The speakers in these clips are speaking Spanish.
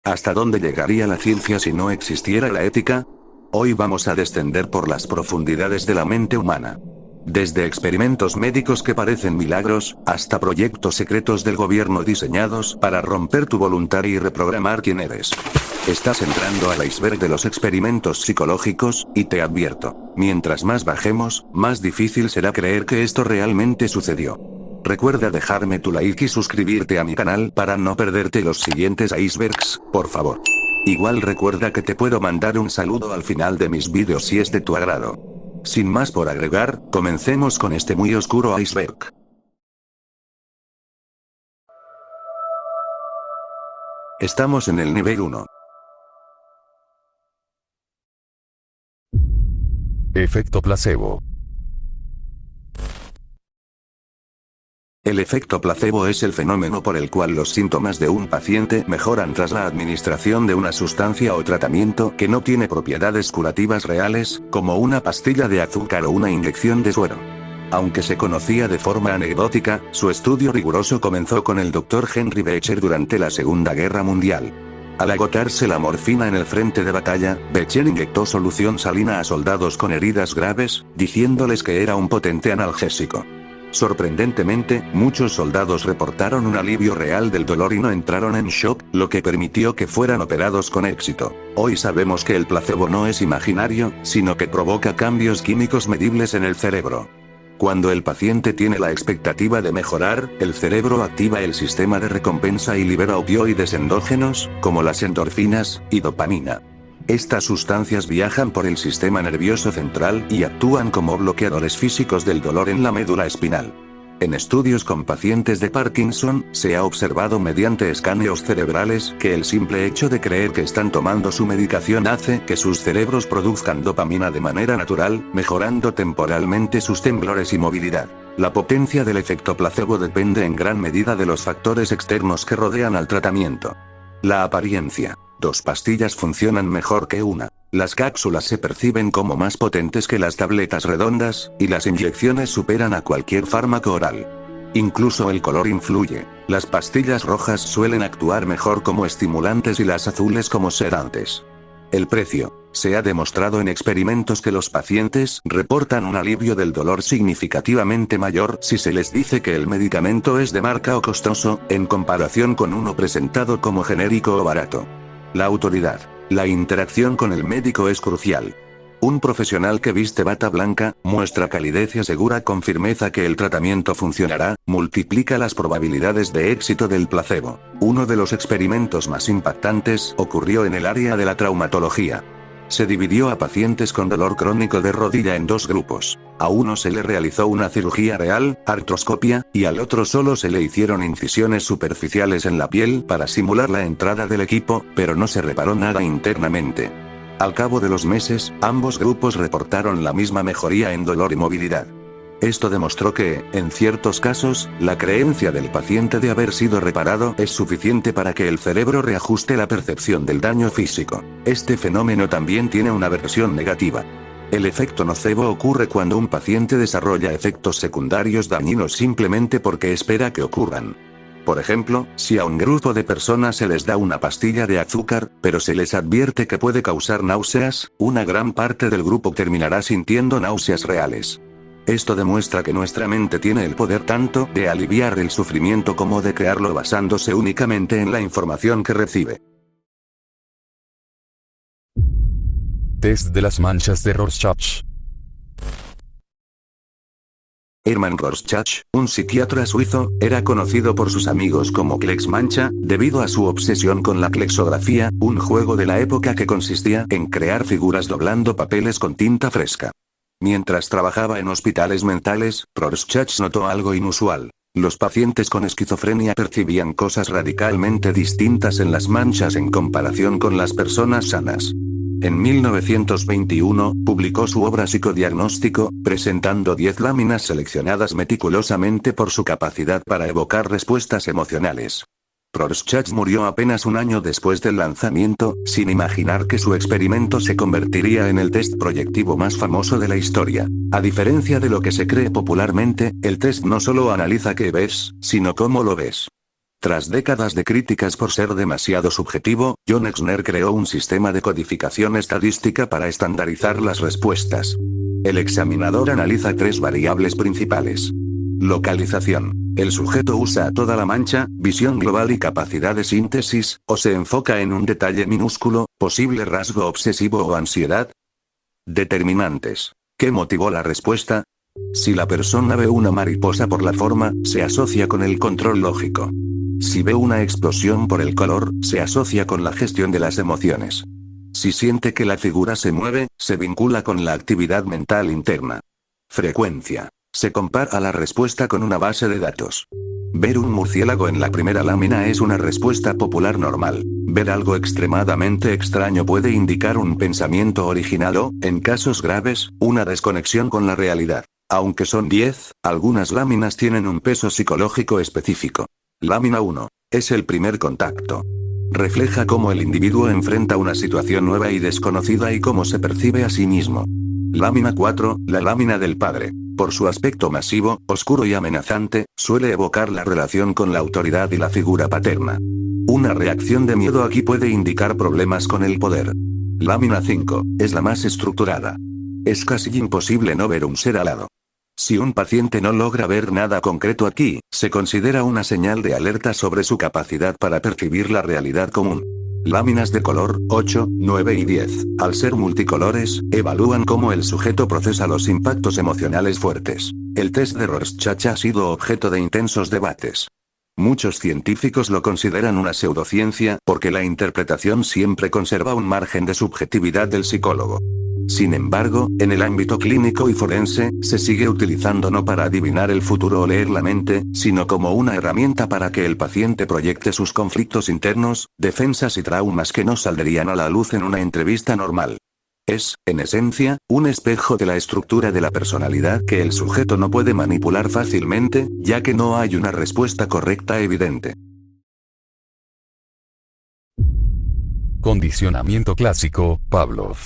¿Hasta dónde llegaría la ciencia si no existiera la ética? Hoy vamos a descender por las profundidades de la mente humana. Desde experimentos médicos que parecen milagros, hasta proyectos secretos del gobierno diseñados para romper tu voluntad y reprogramar quién eres. Estás entrando al iceberg de los experimentos psicológicos, y te advierto, mientras más bajemos, más difícil será creer que esto realmente sucedió. Recuerda dejarme tu like y suscribirte a mi canal para no perderte los siguientes icebergs, por favor. Igual recuerda que te puedo mandar un saludo al final de mis vídeos si es de tu agrado. Sin más por agregar, comencemos con este muy oscuro iceberg. Estamos en el nivel 1. Efecto placebo. El efecto placebo es el fenómeno por el cual los síntomas de un paciente mejoran tras la administración de una sustancia o tratamiento que no tiene propiedades curativas reales, como una pastilla de azúcar o una inyección de suero. Aunque se conocía de forma anecdótica, su estudio riguroso comenzó con el Dr. Henry Beecher durante la Segunda Guerra Mundial. Al agotarse la morfina en el frente de batalla, Beecher inyectó solución salina a soldados con heridas graves, diciéndoles que era un potente analgésico. Sorprendentemente, muchos soldados reportaron un alivio real del dolor y no entraron en shock, lo que permitió que fueran operados con éxito. Hoy sabemos que el placebo no es imaginario, sino que provoca cambios químicos medibles en el cerebro. Cuando el paciente tiene la expectativa de mejorar, el cerebro activa el sistema de recompensa y libera opioides endógenos, como las endorfinas y dopamina. Estas sustancias viajan por el sistema nervioso central y actúan como bloqueadores físicos del dolor en la médula espinal. En estudios con pacientes de Parkinson, se ha observado mediante escaneos cerebrales que el simple hecho de creer que están tomando su medicación hace que sus cerebros produzcan dopamina de manera natural, mejorando temporalmente sus temblores y movilidad. La potencia del efecto placebo depende en gran medida de los factores externos que rodean al tratamiento. La apariencia. 2 pastillas funcionan mejor que una. Las cápsulas se perciben como más potentes que las tabletas redondas, y las inyecciones superan a cualquier fármaco oral. Incluso el color influye. Las pastillas rojas suelen actuar mejor como estimulantes y las azules como sedantes. El precio. Se ha demostrado en experimentos que los pacientes reportan un alivio del dolor significativamente mayor si se les dice que el medicamento es de marca o costoso, en comparación con uno presentado como genérico o barato. La autoridad. La interacción con el médico es crucial. Un profesional que viste bata blanca, muestra calidez y asegura con firmeza que el tratamiento funcionará, multiplica las probabilidades de éxito del placebo. Uno de los experimentos más impactantes ocurrió en el área de la traumatología. Se dividió a pacientes con dolor crónico de rodilla en 2 grupos. A uno se le realizó una cirugía real, artroscopia, y al otro solo se le hicieron incisiones superficiales en la piel para simular la entrada del equipo, pero no se reparó nada internamente. Al cabo de los meses, ambos grupos reportaron la misma mejoría en dolor y movilidad. Esto demostró que, en ciertos casos, la creencia del paciente de haber sido reparado es suficiente para que el cerebro reajuste la percepción del daño físico. Este fenómeno también tiene una versión negativa. El efecto nocebo ocurre cuando un paciente desarrolla efectos secundarios dañinos simplemente porque espera que ocurran. Por ejemplo, si a un grupo de personas se les da una pastilla de azúcar, pero se les advierte que puede causar náuseas, una gran parte del grupo terminará sintiendo náuseas reales. Esto demuestra que nuestra mente tiene el poder tanto de aliviar el sufrimiento como de crearlo basándose únicamente en la información que recibe. Test de las manchas de Rorschach. Hermann Rorschach, un psiquiatra suizo, era conocido por sus amigos como Klex Mancha, debido a su obsesión con la klexografía, un juego de la época que consistía en crear figuras doblando papeles con tinta fresca. Mientras trabajaba en hospitales mentales, Rorschach notó algo inusual. Los pacientes con esquizofrenia percibían cosas radicalmente distintas en las manchas en comparación con las personas sanas. En 1921, publicó su obra Psicodiagnóstico, presentando 10 láminas seleccionadas meticulosamente por su capacidad para evocar respuestas emocionales. Rorschach murió apenas un año después del lanzamiento, sin imaginar que su experimento se convertiría en el test proyectivo más famoso de la historia. A diferencia de lo que se cree popularmente, el test no solo analiza qué ves, sino cómo lo ves. Tras décadas de críticas por ser demasiado subjetivo, John Exner creó un sistema de codificación estadística para estandarizar las respuestas. El examinador analiza 3 variables principales. Localización. El sujeto usa toda la mancha, visión global y capacidad de síntesis, o se enfoca en un detalle minúsculo, posible rasgo obsesivo o ansiedad. Determinantes. ¿Qué motivó la respuesta? Si la persona ve una mariposa por la forma, se asocia con el control lógico. Si ve una explosión por el color, se asocia con la gestión de las emociones. Si siente que la figura se mueve, se vincula con la actividad mental interna. Frecuencia. Se compara la respuesta con una base de datos. Ver un murciélago en la primera lámina es una respuesta popular normal. Ver algo extremadamente extraño puede indicar un pensamiento original o, en casos graves, una desconexión con la realidad. Aunque son 10, algunas láminas tienen un peso psicológico específico. Lámina 1. Es el primer contacto. Refleja cómo el individuo enfrenta una situación nueva y desconocida y cómo se percibe a sí mismo. Lámina 4. La lámina del padre. Por su aspecto masivo, oscuro y amenazante, suele evocar la relación con la autoridad y la figura paterna. Una reacción de miedo aquí puede indicar problemas con el poder. Lámina 5. Es la más estructurada. Es casi imposible no ver un ser alado. Si un paciente no logra ver nada concreto aquí, se considera una señal de alerta sobre su capacidad para percibir la realidad común. Láminas de color, 8, 9 y 10, al ser multicolores, evalúan cómo el sujeto procesa los impactos emocionales fuertes. El test de Rorschach ha sido objeto de intensos debates. Muchos científicos lo consideran una pseudociencia, porque la interpretación siempre conserva un margen de subjetividad del psicólogo. Sin embargo, en el ámbito clínico y forense, se sigue utilizando no para adivinar el futuro o leer la mente, sino como una herramienta para que el paciente proyecte sus conflictos internos, defensas y traumas que no saldrían a la luz en una entrevista normal. Es, en esencia, un espejo de la estructura de la personalidad que el sujeto no puede manipular fácilmente, ya que no hay una respuesta correcta evidente. Condicionamiento clásico, Pavlov.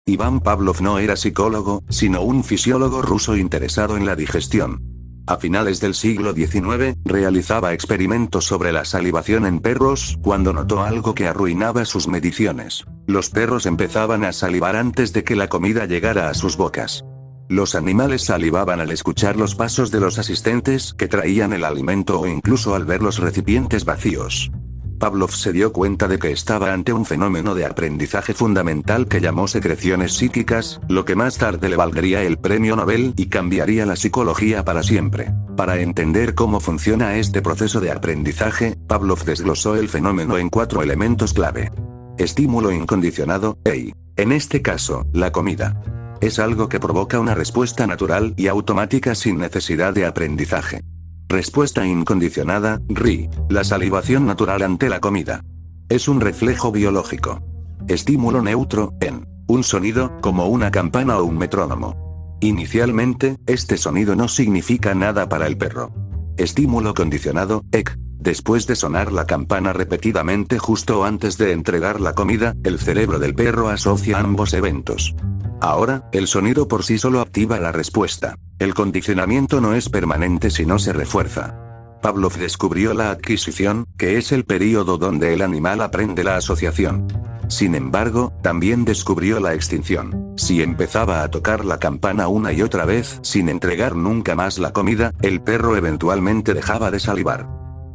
Iván Pavlov no era psicólogo, sino un fisiólogo ruso interesado en la digestión. A finales del siglo XIX, realizaba experimentos sobre la salivación en perros, cuando notó algo que arruinaba sus mediciones. Los perros empezaban a salivar antes de que la comida llegara a sus bocas. Los animales salivaban al escuchar los pasos de los asistentes que traían el alimento o incluso al ver los recipientes vacíos. Pavlov se dio cuenta de que estaba ante un fenómeno de aprendizaje fundamental que llamó secreciones psíquicas, lo que más tarde le valdría el premio Nobel y cambiaría la psicología para siempre. Para entender cómo funciona este proceso de aprendizaje, Pavlov desglosó el fenómeno en 4 elementos clave. Estímulo incondicionado, EI. En este caso, la comida. Es algo que provoca una respuesta natural y automática sin necesidad de aprendizaje. Respuesta incondicionada, RI. La salivación natural ante la comida. Es un reflejo biológico. Estímulo neutro, EN. Un sonido, como una campana o un metrónomo. Inicialmente, este sonido no significa nada para el perro. Estímulo condicionado, EC. Después de sonar la campana repetidamente justo antes de entregar la comida, el cerebro del perro asocia ambos eventos. Ahora, el sonido por sí solo activa la respuesta. El condicionamiento no es permanente si no se refuerza. Pavlov descubrió la adquisición, que es el período donde el animal aprende la asociación. Sin embargo, también descubrió la extinción. Si empezaba a tocar la campana una y otra vez, sin entregar nunca más la comida, el perro eventualmente dejaba de salivar.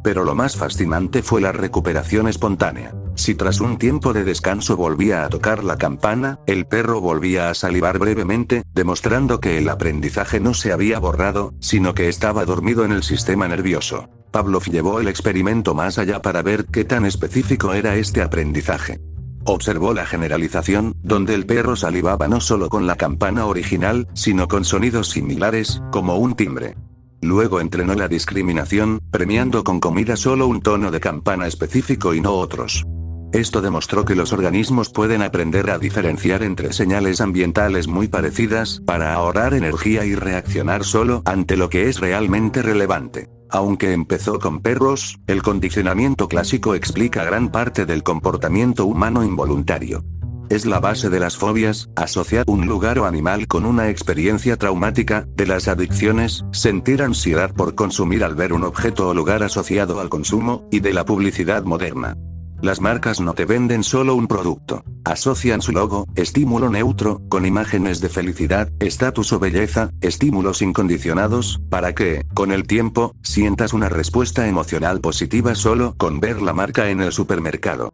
Pero lo más fascinante fue la recuperación espontánea. Si tras un tiempo de descanso volvía a tocar la campana, el perro volvía a salivar brevemente, demostrando que el aprendizaje no se había borrado, sino que estaba dormido en el sistema nervioso. Pavlov llevó el experimento más allá para ver qué tan específico era este aprendizaje. Observó la generalización, donde el perro salivaba no solo con la campana original, sino con sonidos similares, como un timbre. Luego entrenó la discriminación, premiando con comida solo un tono de campana específico y no otros. Esto demostró que los organismos pueden aprender a diferenciar entre señales ambientales muy parecidas para ahorrar energía y reaccionar solo ante lo que es realmente relevante. Aunque empezó con perros, el condicionamiento clásico explica gran parte del comportamiento humano involuntario. Es la base de las fobias, asociar un lugar o animal con una experiencia traumática, de las adicciones, sentir ansiedad por consumir al ver un objeto o lugar asociado al consumo, y de la publicidad moderna. Las marcas no te venden solo un producto. Asocian su logo, estímulo neutro, con imágenes de felicidad, estatus o belleza, estímulos incondicionados, para que, con el tiempo, sientas una respuesta emocional positiva solo con ver la marca en el supermercado.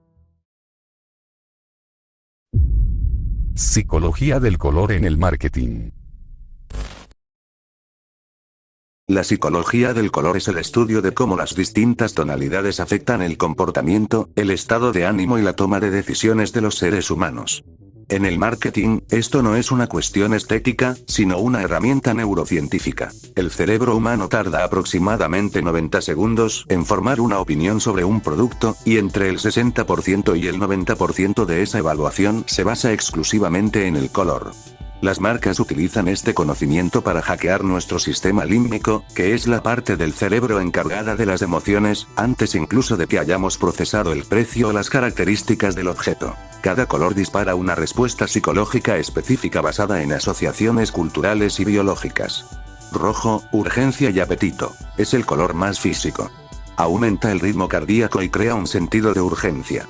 Psicología del color en el marketing. La psicología del color es el estudio de cómo las distintas tonalidades afectan el comportamiento, el estado de ánimo y la toma de decisiones de los seres humanos. En el marketing, esto no es una cuestión estética, sino una herramienta neurocientífica. El cerebro humano tarda aproximadamente 90 segundos en formar una opinión sobre un producto, y entre el 60% y el 90% de esa evaluación se basa exclusivamente en el color. Las marcas utilizan este conocimiento para hackear nuestro sistema límbico, que es la parte del cerebro encargada de las emociones, antes incluso de que hayamos procesado el precio o las características del objeto. Cada color dispara una respuesta psicológica específica basada en asociaciones culturales y biológicas. Rojo, urgencia y apetito. Es el color más físico. Aumenta el ritmo cardíaco y crea un sentido de urgencia.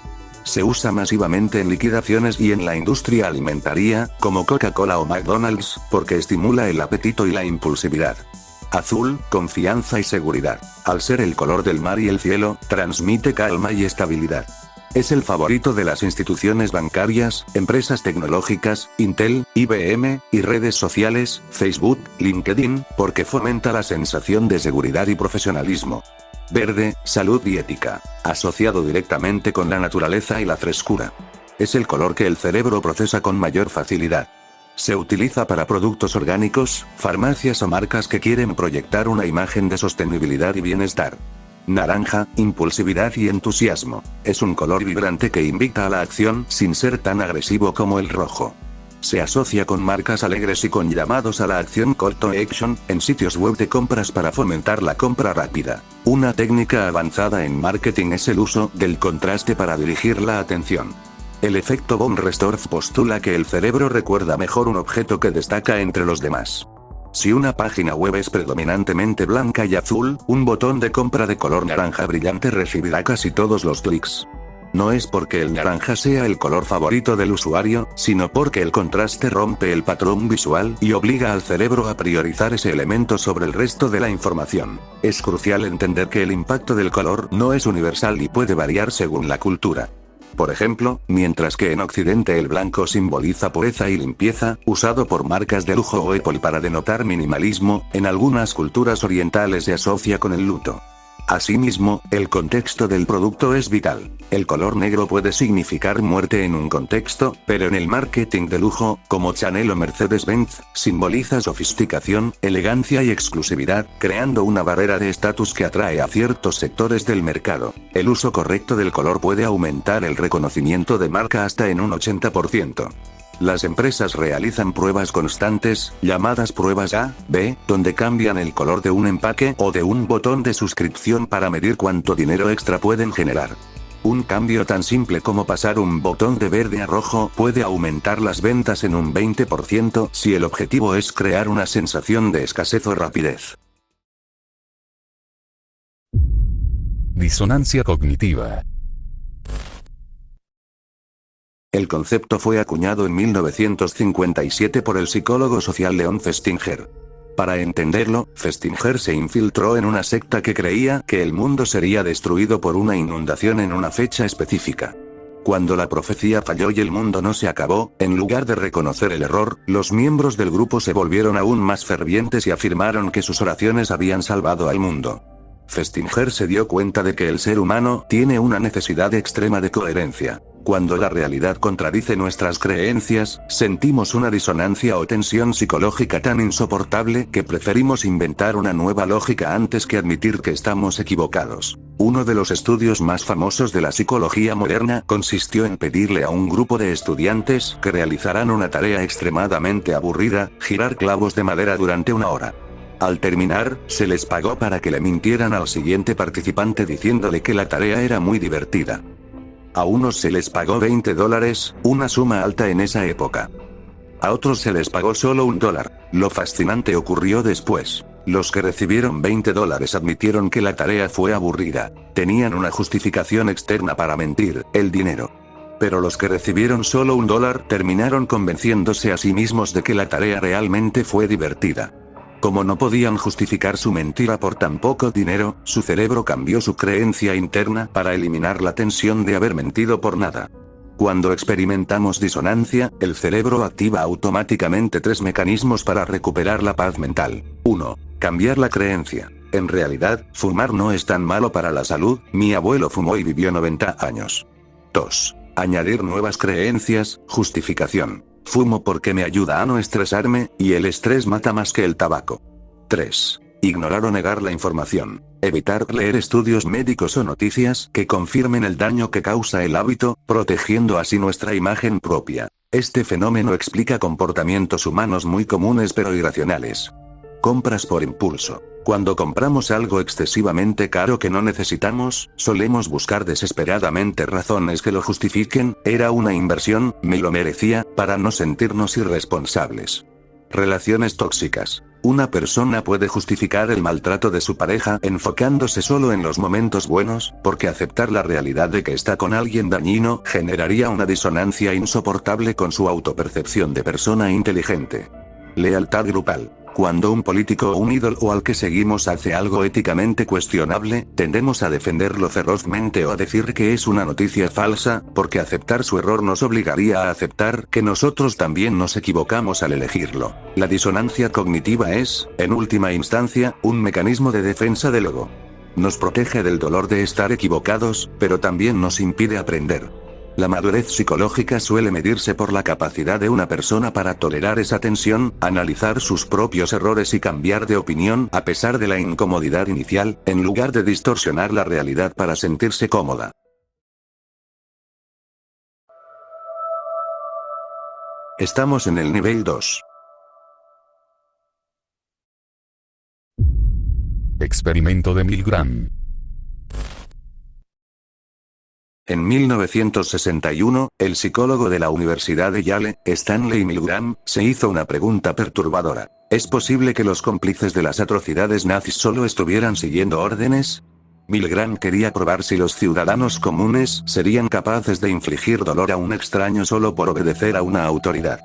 Se usa masivamente en liquidaciones y en la industria alimentaria, como Coca-Cola o McDonald's, porque estimula el apetito y la impulsividad. Azul, confianza y seguridad. Al ser el color del mar y el cielo, transmite calma y estabilidad. Es el favorito de las instituciones bancarias, empresas tecnológicas, Intel, IBM, y redes sociales, Facebook, LinkedIn, porque fomenta la sensación de seguridad y profesionalismo. Verde, salud y ética. Asociado directamente con la naturaleza y la frescura. Es el color que el cerebro procesa con mayor facilidad. Se utiliza para productos orgánicos, farmacias o marcas que quieren proyectar una imagen de sostenibilidad y bienestar. Naranja, impulsividad y entusiasmo. Es un color vibrante que invita a la acción sin ser tan agresivo como el rojo. Se asocia con marcas alegres y con llamados a la acción call to action, en sitios web de compras para fomentar la compra rápida. Una técnica avanzada en marketing es el uso del contraste para dirigir la atención. El efecto von Restorff postula que el cerebro recuerda mejor un objeto que destaca entre los demás. Si una página web es predominantemente blanca y azul, un botón de compra de color naranja brillante recibirá casi todos los clics. No es porque el naranja sea el color favorito del usuario, sino porque el contraste rompe el patrón visual y obliga al cerebro a priorizar ese elemento sobre el resto de la información. Es crucial entender que el impacto del color no es universal y puede variar según la cultura. Por ejemplo, mientras que en Occidente el blanco simboliza pureza y limpieza, usado por marcas de lujo o Apple para denotar minimalismo, en algunas culturas orientales se asocia con el luto. Asimismo, el contexto del producto es vital. El color negro puede significar muerte en un contexto, pero en el marketing de lujo, como Chanel o Mercedes-Benz, simboliza sofisticación, elegancia y exclusividad, creando una barrera de estatus que atrae a ciertos sectores del mercado. El uso correcto del color puede aumentar el reconocimiento de marca hasta en un 80%. Las empresas realizan pruebas constantes, llamadas pruebas A/B, donde cambian el color de un empaque o de un botón de suscripción para medir cuánto dinero extra pueden generar. Un cambio tan simple como pasar un botón de verde a rojo puede aumentar las ventas en un 20% si el objetivo es crear una sensación de escasez o rapidez. Disonancia cognitiva. El concepto fue acuñado en 1957 por el psicólogo social Leon Festinger. Para entenderlo, Festinger se infiltró en una secta que creía que el mundo sería destruido por una inundación en una fecha específica. Cuando la profecía falló y el mundo no se acabó, en lugar de reconocer el error, los miembros del grupo se volvieron aún más fervientes y afirmaron que sus oraciones habían salvado al mundo. Festinger se dio cuenta de que el ser humano tiene una necesidad extrema de coherencia. Cuando la realidad contradice nuestras creencias, sentimos una disonancia o tensión psicológica tan insoportable que preferimos inventar una nueva lógica antes que admitir que estamos equivocados. Uno de los estudios más famosos de la psicología moderna consistió en pedirle a un grupo de estudiantes que realizaran una tarea extremadamente aburrida, girar clavos de madera durante 1 hora. Al terminar, se les pagó para que le mintieran al siguiente participante diciéndole que la tarea era muy divertida. A unos se les pagó $20, una suma alta en esa época. A otros se les pagó solo $1. Lo fascinante ocurrió después. Los que recibieron $20 admitieron que la tarea fue aburrida. Tenían una justificación externa para mentir, el dinero. Pero los que recibieron solo $1 terminaron convenciéndose a sí mismos de que la tarea realmente fue divertida. Como no podían justificar su mentira por tan poco dinero, su cerebro cambió su creencia interna para eliminar la tensión de haber mentido por nada. Cuando experimentamos disonancia, el cerebro activa automáticamente 3 mecanismos para recuperar la paz mental. 1. Cambiar la creencia. En realidad, fumar no es tan malo para la salud, mi abuelo fumó y vivió 90 años. 2. Añadir nuevas creencias, justificación. Fumo porque me ayuda a no estresarme, y el estrés mata más que el tabaco. 3. Ignorar o negar la información. Evitar leer estudios médicos o noticias que confirmen el daño que causa el hábito, protegiendo así nuestra imagen propia. Este fenómeno explica comportamientos humanos muy comunes pero irracionales. Compras por impulso. Cuando compramos algo excesivamente caro que no necesitamos, solemos buscar desesperadamente razones que lo justifiquen, era una inversión, me lo merecía, para no sentirnos irresponsables. Relaciones tóxicas. Una persona puede justificar el maltrato de su pareja enfocándose solo en los momentos buenos, porque aceptar la realidad de que está con alguien dañino generaría una disonancia insoportable con su autopercepción de persona inteligente. Lealtad grupal. Cuando un político o un ídolo al que seguimos hace algo éticamente cuestionable, tendemos a defenderlo ferozmente o a decir que es una noticia falsa, porque aceptar su error nos obligaría a aceptar que nosotros también nos equivocamos al elegirlo. La disonancia cognitiva es, en última instancia, un mecanismo de defensa del ego. Nos protege del dolor de estar equivocados, pero también nos impide aprender. La madurez psicológica suele medirse por la capacidad de una persona para tolerar esa tensión, analizar sus propios errores y cambiar de opinión a pesar de la incomodidad inicial, en lugar de distorsionar la realidad para sentirse cómoda. Estamos en el nivel 2. Experimento de Milgram. En 1961, el psicólogo de la Universidad de Yale, Stanley Milgram, se hizo una pregunta perturbadora. ¿Es posible que los cómplices de las atrocidades nazis solo estuvieran siguiendo órdenes? Milgram quería probar si los ciudadanos comunes serían capaces de infligir dolor a un extraño solo por obedecer a una autoridad.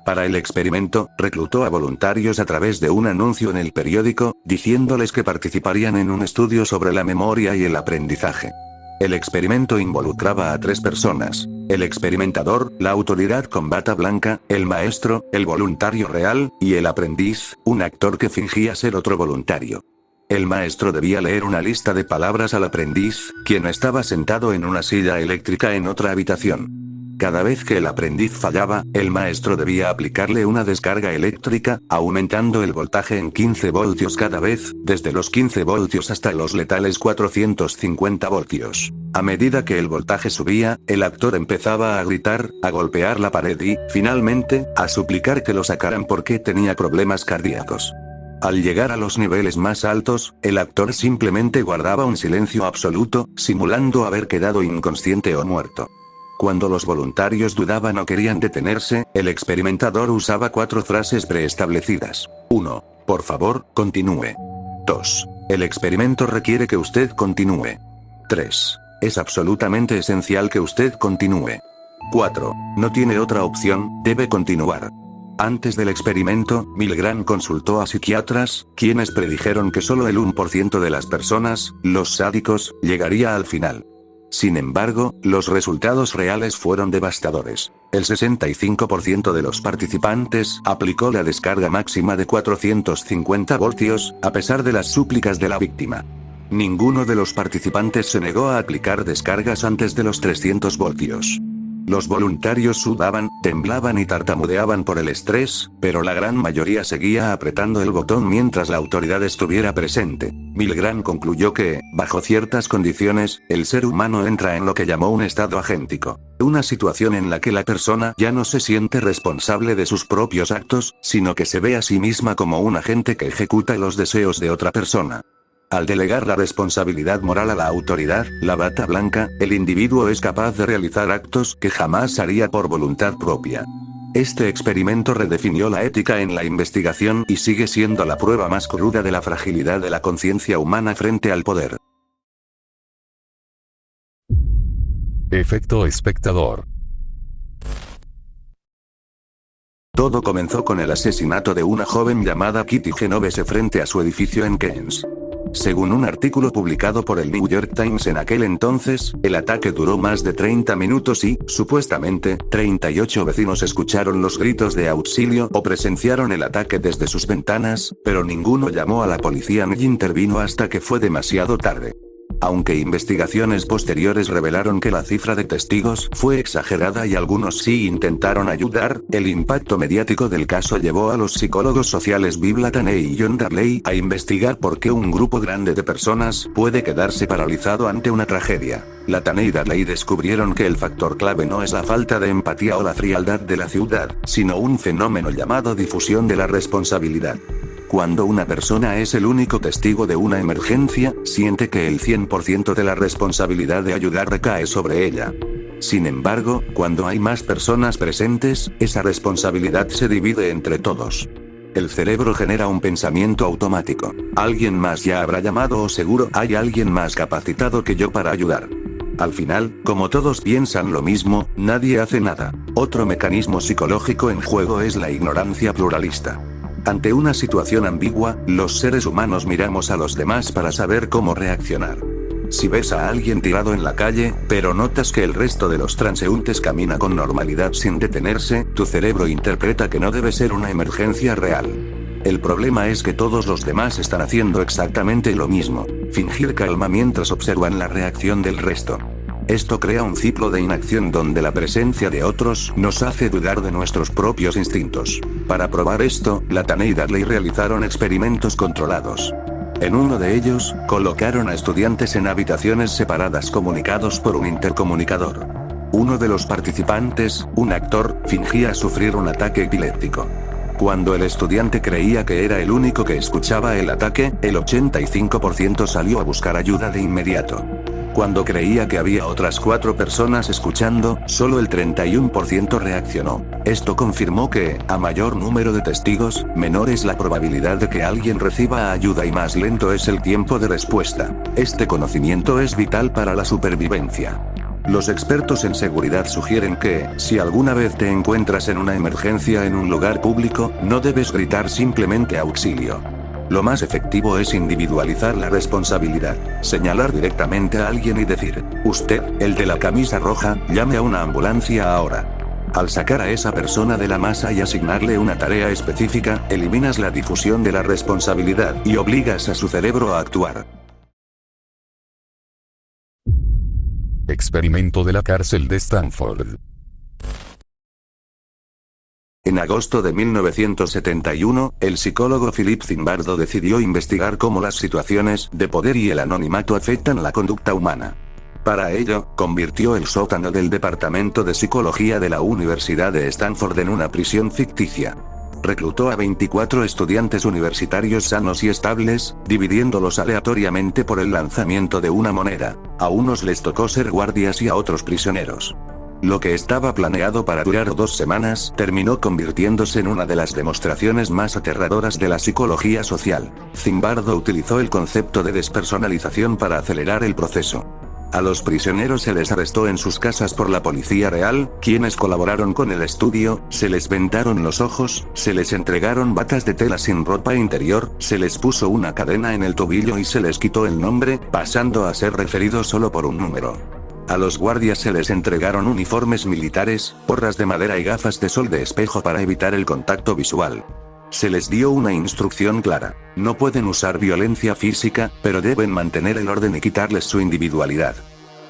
Para el experimento, reclutó a voluntarios a través de un anuncio en el periódico, diciéndoles que participarían en un estudio sobre la memoria y el aprendizaje. El experimento involucraba a 3 personas: el experimentador, la autoridad con bata blanca, el maestro, el voluntario real, y el aprendiz, un actor que fingía ser otro voluntario. El maestro debía leer una lista de palabras al aprendiz, quien estaba sentado en una silla eléctrica en otra habitación. Cada vez que el aprendiz fallaba, el maestro debía aplicarle una descarga eléctrica, aumentando el voltaje en 15 voltios cada vez, desde los 15 voltios hasta los letales 450 voltios. A medida que el voltaje subía, el actor empezaba a gritar, a golpear la pared y, finalmente, a suplicar que lo sacaran porque tenía problemas cardíacos. Al llegar a los niveles más altos, el actor simplemente guardaba un silencio absoluto, simulando haber quedado inconsciente o muerto. Cuando los voluntarios dudaban o querían detenerse, el experimentador usaba 4 frases preestablecidas. 1. Por favor, continúe. 2. El experimento requiere que usted continúe. 3. Es absolutamente esencial que usted continúe. 4. No tiene otra opción, debe continuar. Antes del experimento, Milgram consultó a psiquiatras, quienes predijeron que solo el 1% de las personas, los sádicos, llegaría al final. Sin embargo, los resultados reales fueron devastadores. El 65% de los participantes aplicó la descarga máxima de 450 voltios, a pesar de las súplicas de la víctima. Ninguno de los participantes se negó a aplicar descargas antes de los 300 voltios. Los voluntarios sudaban, temblaban y tartamudeaban por el estrés, pero la gran mayoría seguía apretando el botón mientras la autoridad estuviera presente. Milgram concluyó que, bajo ciertas condiciones, el ser humano entra en lo que llamó un estado agéntico. Una situación en la que la persona ya no se siente responsable de sus propios actos, sino que se ve a sí misma como un agente que ejecuta los deseos de otra persona. Al delegar la responsabilidad moral a la autoridad, la bata blanca, el individuo es capaz de realizar actos que jamás haría por voluntad propia. Este experimento redefinió la ética en la investigación y sigue siendo la prueba más cruda de la fragilidad de la conciencia humana frente al poder. Efecto espectador. Todo comenzó con el asesinato de una joven llamada Kitty Genovese frente a su edificio en Queens. Según un artículo publicado por el New York Times en aquel entonces, el ataque duró más de 30 minutos y, supuestamente, 38 vecinos escucharon los gritos de auxilio o presenciaron el ataque desde sus ventanas, pero ninguno llamó a la policía ni intervino hasta que fue demasiado tarde. Aunque investigaciones posteriores revelaron que la cifra de testigos fue exagerada y algunos sí intentaron ayudar, el impacto mediático del caso llevó a los psicólogos sociales Bill Lataney y John Darley a investigar por qué un grupo grande de personas puede quedarse paralizado ante una tragedia. Lataney y Darley descubrieron que el factor clave no es la falta de empatía o la frialdad de la ciudad, sino un fenómeno llamado difusión de la responsabilidad. Cuando una persona es el único testigo de una emergencia, siente que el 100% de la responsabilidad de ayudar recae sobre ella. Sin embargo, cuando hay más personas presentes, esa responsabilidad se divide entre todos. El cerebro genera un pensamiento automático. Alguien más ya habrá llamado o seguro hay alguien más capacitado que yo para ayudar. Al final, como todos piensan lo mismo, nadie hace nada. Otro mecanismo psicológico en juego es la ignorancia pluralista. Ante una situación ambigua, los seres humanos miramos a los demás para saber cómo reaccionar. Si ves a alguien tirado en la calle, pero notas que el resto de los transeúntes camina con normalidad sin detenerse, tu cerebro interpreta que no debe ser una emergencia real. El problema es que todos los demás están haciendo exactamente lo mismo: fingir calma mientras observan la reacción del resto. Esto crea un ciclo de inacción donde la presencia de otros nos hace dudar de nuestros propios instintos. Para probar esto, Lataney y Darley realizaron experimentos controlados. En uno de ellos, colocaron a estudiantes en habitaciones separadas comunicados por un intercomunicador. Uno de los participantes, un actor, fingía sufrir un ataque epiléptico. Cuando el estudiante creía que era el único que escuchaba el ataque, el 85% salió a buscar ayuda de inmediato. Cuando creía que había otras 4 personas escuchando, solo el 31% reaccionó. Esto confirmó que, a mayor número de testigos, menor es la probabilidad de que alguien reciba ayuda y más lento es el tiempo de respuesta. Este conocimiento es vital para la supervivencia. Los expertos en seguridad sugieren que, si alguna vez te encuentras en una emergencia en un lugar público, no debes gritar simplemente auxilio. Lo más efectivo es individualizar la responsabilidad, señalar directamente a alguien y decir: usted, el de la camisa roja, llame a una ambulancia ahora. Al sacar a esa persona de la masa y asignarle una tarea específica, eliminas la difusión de la responsabilidad y obligas a su cerebro a actuar. Experimento de la cárcel de Stanford. En agosto de 1971, el psicólogo Philip Zimbardo decidió investigar cómo las situaciones de poder y el anonimato afectan la conducta humana. Para ello, convirtió el sótano del Departamento de Psicología de la Universidad de Stanford en una prisión ficticia. Reclutó a 24 estudiantes universitarios sanos y estables, dividiéndolos aleatoriamente por el lanzamiento de una moneda. A unos les tocó ser guardias y a otros prisioneros. Lo que estaba planeado para durar 2 semanas terminó convirtiéndose en una de las demostraciones más aterradoras de la psicología social. Zimbardo utilizó el concepto de despersonalización para acelerar el proceso. A los prisioneros se les arrestó en sus casas por la policía real, quienes colaboraron con el estudio, se les vendaron los ojos, se les entregaron batas de tela sin ropa interior, se les puso una cadena en el tobillo y se les quitó el nombre, pasando a ser referidos solo por un número. A los guardias se les entregaron uniformes militares, porras de madera y gafas de sol de espejo para evitar el contacto visual. Se les dio una instrucción clara: no pueden usar violencia física, pero deben mantener el orden y quitarles su individualidad.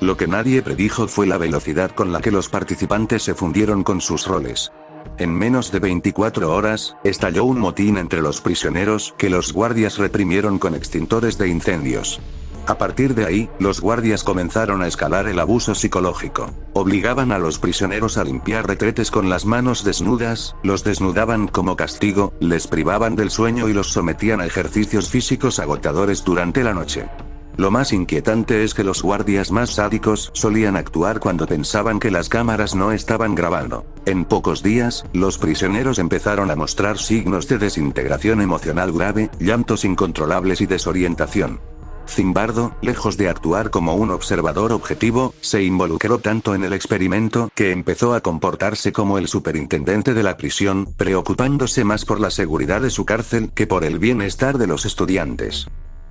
Lo que nadie predijo fue la velocidad con la que los participantes se fundieron con sus roles. En menos de 24 horas, estalló un motín entre los prisioneros que los guardias reprimieron con extintores de incendios. A partir de ahí, los guardias comenzaron a escalar el abuso psicológico. Obligaban a los prisioneros a limpiar retretes con las manos desnudas, los desnudaban como castigo, les privaban del sueño y los sometían a ejercicios físicos agotadores durante la noche. Lo más inquietante es que los guardias más sádicos solían actuar cuando pensaban que las cámaras no estaban grabando. En pocos días, los prisioneros empezaron a mostrar signos de desintegración emocional grave, llantos incontrolables y desorientación. Zimbardo, lejos de actuar como un observador objetivo, se involucró tanto en el experimento que empezó a comportarse como el superintendente de la prisión, preocupándose más por la seguridad de su cárcel que por el bienestar de los estudiantes.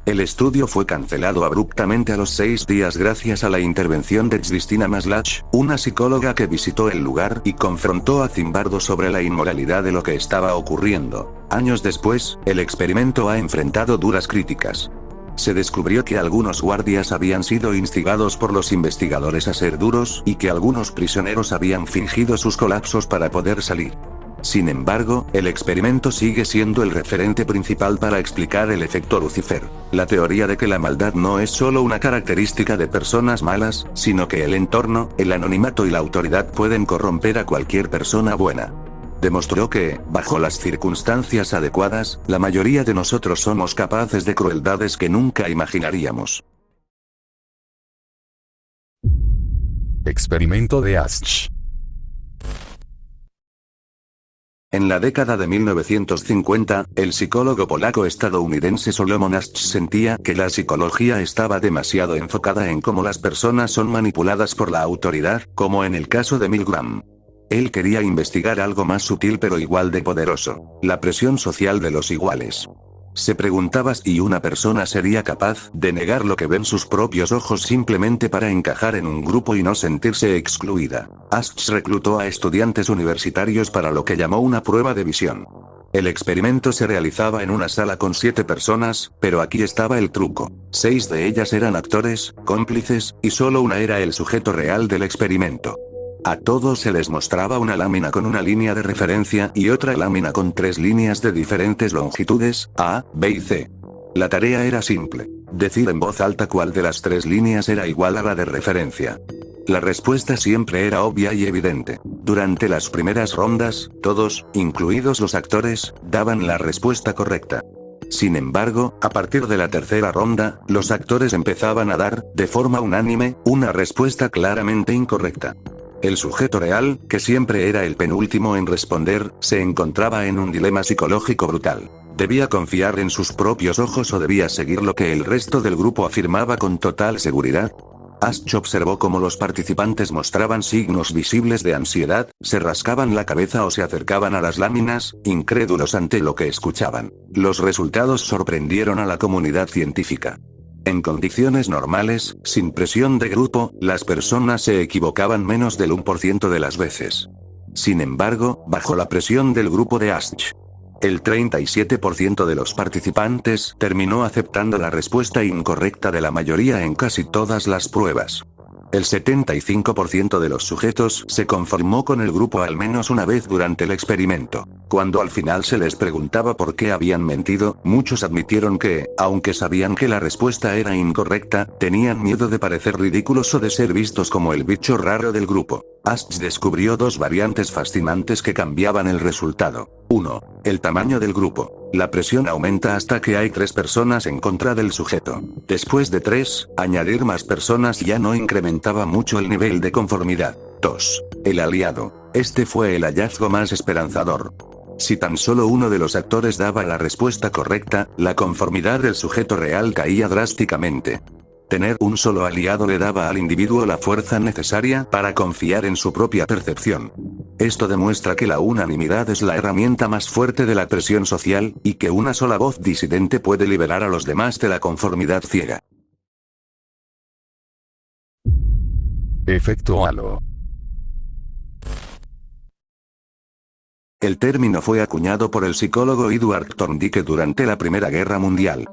El estudio fue cancelado abruptamente a los 6 días gracias a la intervención de Cristina Maslach, una psicóloga que visitó el lugar y confrontó a Zimbardo sobre la inmoralidad de lo que estaba ocurriendo. Años después, el experimento ha enfrentado duras críticas. Se descubrió que algunos guardias habían sido instigados por los investigadores a ser duros y que algunos prisioneros habían fingido sus colapsos para poder salir. Sin embargo, el experimento sigue siendo el referente principal para explicar el efecto Lucifer, la teoría de que la maldad no es solo una característica de personas malas, sino que el entorno, el anonimato y la autoridad pueden corromper a cualquier persona buena. Demostró que, bajo las circunstancias adecuadas, la mayoría de nosotros somos capaces de crueldades que nunca imaginaríamos. Experimento de Asch. En la década de 1950, el psicólogo polaco-estadounidense Solomon Asch sentía que la psicología estaba demasiado enfocada en cómo las personas son manipuladas por la autoridad, como en el caso de Milgram. Él quería investigar algo más sutil pero igual de poderoso: la presión social de los iguales. Se preguntaba si una persona sería capaz de negar lo que ven sus propios ojos simplemente para encajar en un grupo y no sentirse excluida. Asch reclutó a estudiantes universitarios para lo que llamó una prueba de visión. El experimento se realizaba en una sala con 7 personas, pero aquí estaba el truco. 6 de ellas eran actores, cómplices, y solo una era el sujeto real del experimento. A todos se les mostraba una lámina con una línea de referencia y otra lámina con 3 líneas de diferentes longitudes, A, B y C. La tarea era simple: decir en voz alta cuál de las 3 líneas era igual a la de referencia. La respuesta siempre era obvia y evidente. Durante las primeras rondas, todos, incluidos los actores, daban la respuesta correcta. Sin embargo, a partir de la tercera ronda, los actores empezaban a dar, de forma unánime, una respuesta claramente incorrecta. El sujeto real, que siempre era el penúltimo en responder, se encontraba en un dilema psicológico brutal. ¿Debía confiar en sus propios ojos o debía seguir lo que el resto del grupo afirmaba con total seguridad? Asch observó cómo los participantes mostraban signos visibles de ansiedad, se rascaban la cabeza o se acercaban a las láminas, incrédulos ante lo que escuchaban. Los resultados sorprendieron a la comunidad científica. En condiciones normales, sin presión de grupo, las personas se equivocaban menos del 1% de las veces. Sin embargo, bajo la presión del grupo de Asch, el 37% de los participantes terminó aceptando la respuesta incorrecta de la mayoría en casi todas las pruebas. El 75% de los sujetos se conformó con el grupo al menos una vez durante el experimento. Cuando al final se les preguntaba por qué habían mentido, muchos admitieron que, aunque sabían que la respuesta era incorrecta, tenían miedo de parecer ridículos o de ser vistos como el bicho raro del grupo. Asch descubrió 2 variantes fascinantes que cambiaban el resultado. 1. El tamaño del grupo. La presión aumenta hasta que hay 3 personas en contra del sujeto. Después de 3, añadir más personas ya no incrementaba mucho el nivel de conformidad. 2. El aliado. Este fue el hallazgo más esperanzador. Si tan solo uno de los actores daba la respuesta correcta, la conformidad del sujeto real caía drásticamente. Tener un solo aliado le daba al individuo la fuerza necesaria para confiar en su propia percepción. Esto demuestra que la unanimidad es la herramienta más fuerte de la presión social, y que una sola voz disidente puede liberar a los demás de la conformidad ciega. Efecto halo. El término fue acuñado por el psicólogo Edward Thorndike durante la Primera Guerra Mundial.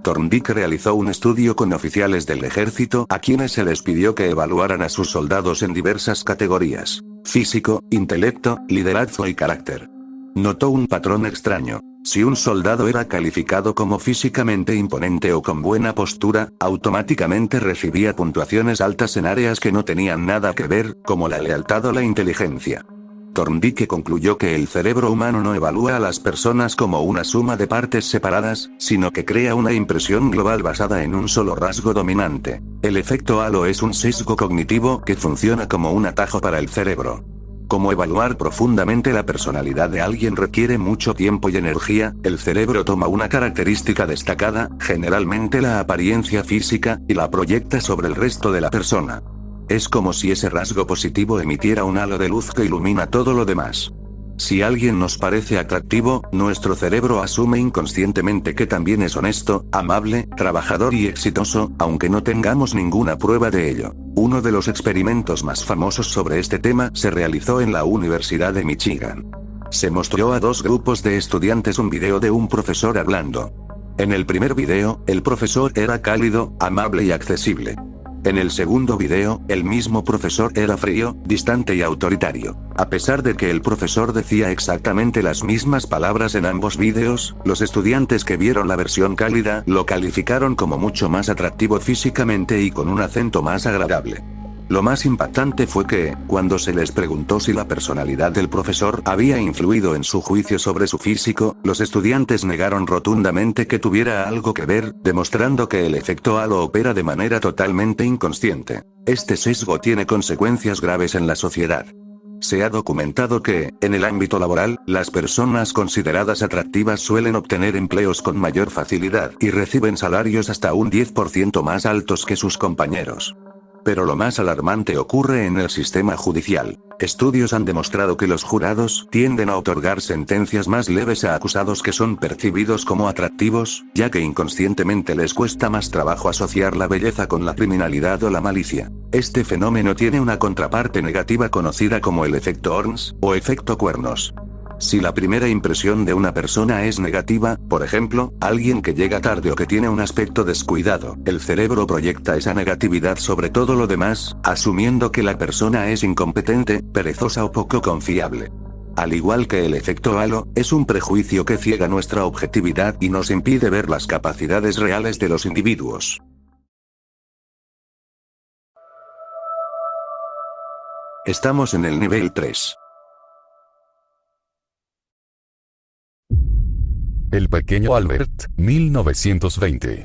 Thorndike realizó un estudio con oficiales del ejército a quienes se les pidió que evaluaran a sus soldados en diversas categorías: físico, intelecto, liderazgo y carácter. Notó un patrón extraño. Si un soldado era calificado como físicamente imponente o con buena postura, automáticamente recibía puntuaciones altas en áreas que no tenían nada que ver, como la lealtad o la inteligencia. Thorndike concluyó que el cerebro humano no evalúa a las personas como una suma de partes separadas, sino que crea una impresión global basada en un solo rasgo dominante. El efecto halo es un sesgo cognitivo que funciona como un atajo para el cerebro. Como evaluar profundamente la personalidad de alguien requiere mucho tiempo y energía, el cerebro toma una característica destacada, generalmente la apariencia física, y la proyecta sobre el resto de la persona. Es como si ese rasgo positivo emitiera un halo de luz que ilumina todo lo demás. Si alguien nos parece atractivo, nuestro cerebro asume inconscientemente que también es honesto, amable, trabajador y exitoso, aunque no tengamos ninguna prueba de ello. Uno de los experimentos más famosos sobre este tema se realizó en la Universidad de Michigan. Se mostró a dos grupos de estudiantes un video de un profesor hablando. En el primer video, el profesor era cálido, amable y accesible. En el segundo video, el mismo profesor era frío, distante y autoritario. A pesar de que el profesor decía exactamente las mismas palabras en ambos videos, los estudiantes que vieron la versión cálida lo calificaron como mucho más atractivo físicamente y con un acento más agradable. Lo más impactante fue que, cuando se les preguntó si la personalidad del profesor había influido en su juicio sobre su físico, los estudiantes negaron rotundamente que tuviera algo que ver, demostrando que el efecto halo opera de manera totalmente inconsciente. Este sesgo tiene consecuencias graves en la sociedad. Se ha documentado que, en el ámbito laboral, las personas consideradas atractivas suelen obtener empleos con mayor facilidad y reciben salarios hasta un 10% más altos que sus compañeros. Pero lo más alarmante ocurre en el sistema judicial. Estudios han demostrado que los jurados tienden a otorgar sentencias más leves a acusados que son percibidos como atractivos, ya que inconscientemente les cuesta más trabajo asociar la belleza con la criminalidad o la malicia. Este fenómeno tiene una contraparte negativa conocida como el efecto Orns, o efecto cuernos. Si la primera impresión de una persona es negativa, por ejemplo, alguien que llega tarde o que tiene un aspecto descuidado, el cerebro proyecta esa negatividad sobre todo lo demás, asumiendo que la persona es incompetente, perezosa o poco confiable. Al igual que el efecto halo, es un prejuicio que ciega nuestra objetividad y nos impide ver las capacidades reales de los individuos. Estamos en el nivel 3. El pequeño Albert, 1920.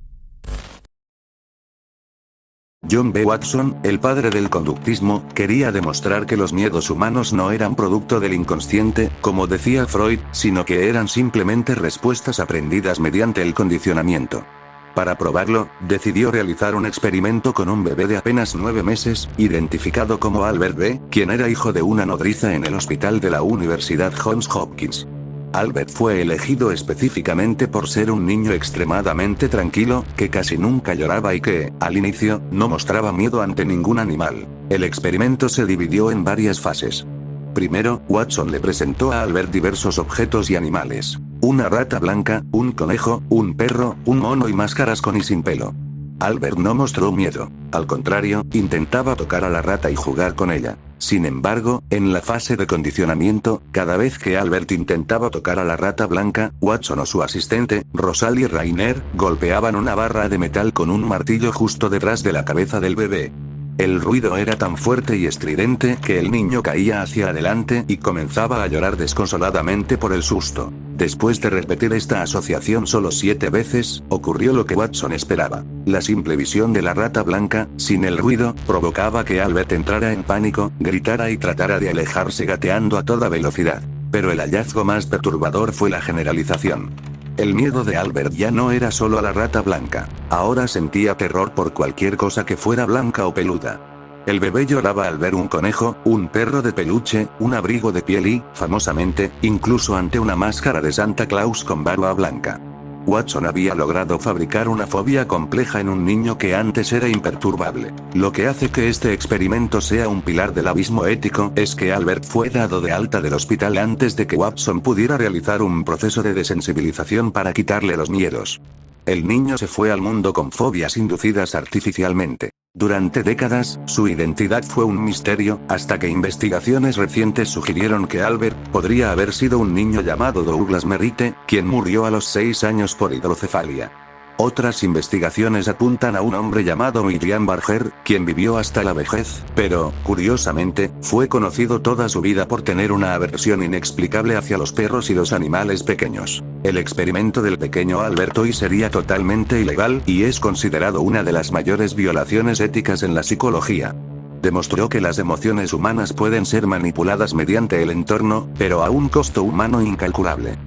John B. Watson, el padre del conductismo, quería demostrar que los miedos humanos no eran producto del inconsciente, como decía Freud, sino que eran simplemente respuestas aprendidas mediante el condicionamiento. Para probarlo, decidió realizar un experimento con un bebé de apenas 9 meses, identificado como Albert B., quien era hijo de una nodriza en el hospital de la Universidad Johns Hopkins. Albert fue elegido específicamente por ser un niño extremadamente tranquilo, que casi nunca lloraba y que, al inicio, no mostraba miedo ante ningún animal. El experimento se dividió en varias fases. Primero, Watson le presentó a Albert diversos objetos y animales. Una rata blanca, un conejo, un perro, un mono y máscaras con y sin pelo. Albert no mostró miedo. Al contrario, intentaba tocar a la rata y jugar con ella. Sin embargo, en la fase de condicionamiento, cada vez que Albert intentaba tocar a la rata blanca, Watson o su asistente, Rosalie Rainer, golpeaban una barra de metal con un martillo justo detrás de la cabeza del bebé. El ruido era tan fuerte y estridente que el niño caía hacia adelante y comenzaba a llorar desconsoladamente por el susto. Después de repetir esta asociación solo 7 veces, ocurrió lo que Watson esperaba. La simple visión de la rata blanca, sin el ruido, provocaba que Albert entrara en pánico, gritara y tratara de alejarse gateando a toda velocidad. Pero el hallazgo más perturbador fue la generalización. El miedo de Albert ya no era solo a la rata blanca. Ahora sentía terror por cualquier cosa que fuera blanca o peluda. El bebé lloraba al ver un conejo, un perro de peluche, un abrigo de piel y, famosamente, incluso ante una máscara de Santa Claus con barba blanca. Watson había logrado fabricar una fobia compleja en un niño que antes era imperturbable. Lo que hace que este experimento sea un pilar del abismo ético es que Albert fue dado de alta del hospital antes de que Watson pudiera realizar un proceso de desensibilización para quitarle los miedos. El niño se fue al mundo con fobias inducidas artificialmente. Durante décadas, su identidad fue un misterio, hasta que investigaciones recientes sugirieron que Albert podría haber sido un niño llamado Douglas Merritt, quien murió a los 6 años por hidrocefalia. Otras investigaciones apuntan a un hombre llamado William Barger, quien vivió hasta la vejez, pero, curiosamente, fue conocido toda su vida por tener una aversión inexplicable hacia los perros y los animales pequeños. El experimento del pequeño Albert hoy sería totalmente ilegal, y es considerado una de las mayores violaciones éticas en la psicología. Demostró que las emociones humanas pueden ser manipuladas mediante el entorno, pero a un costo humano incalculable.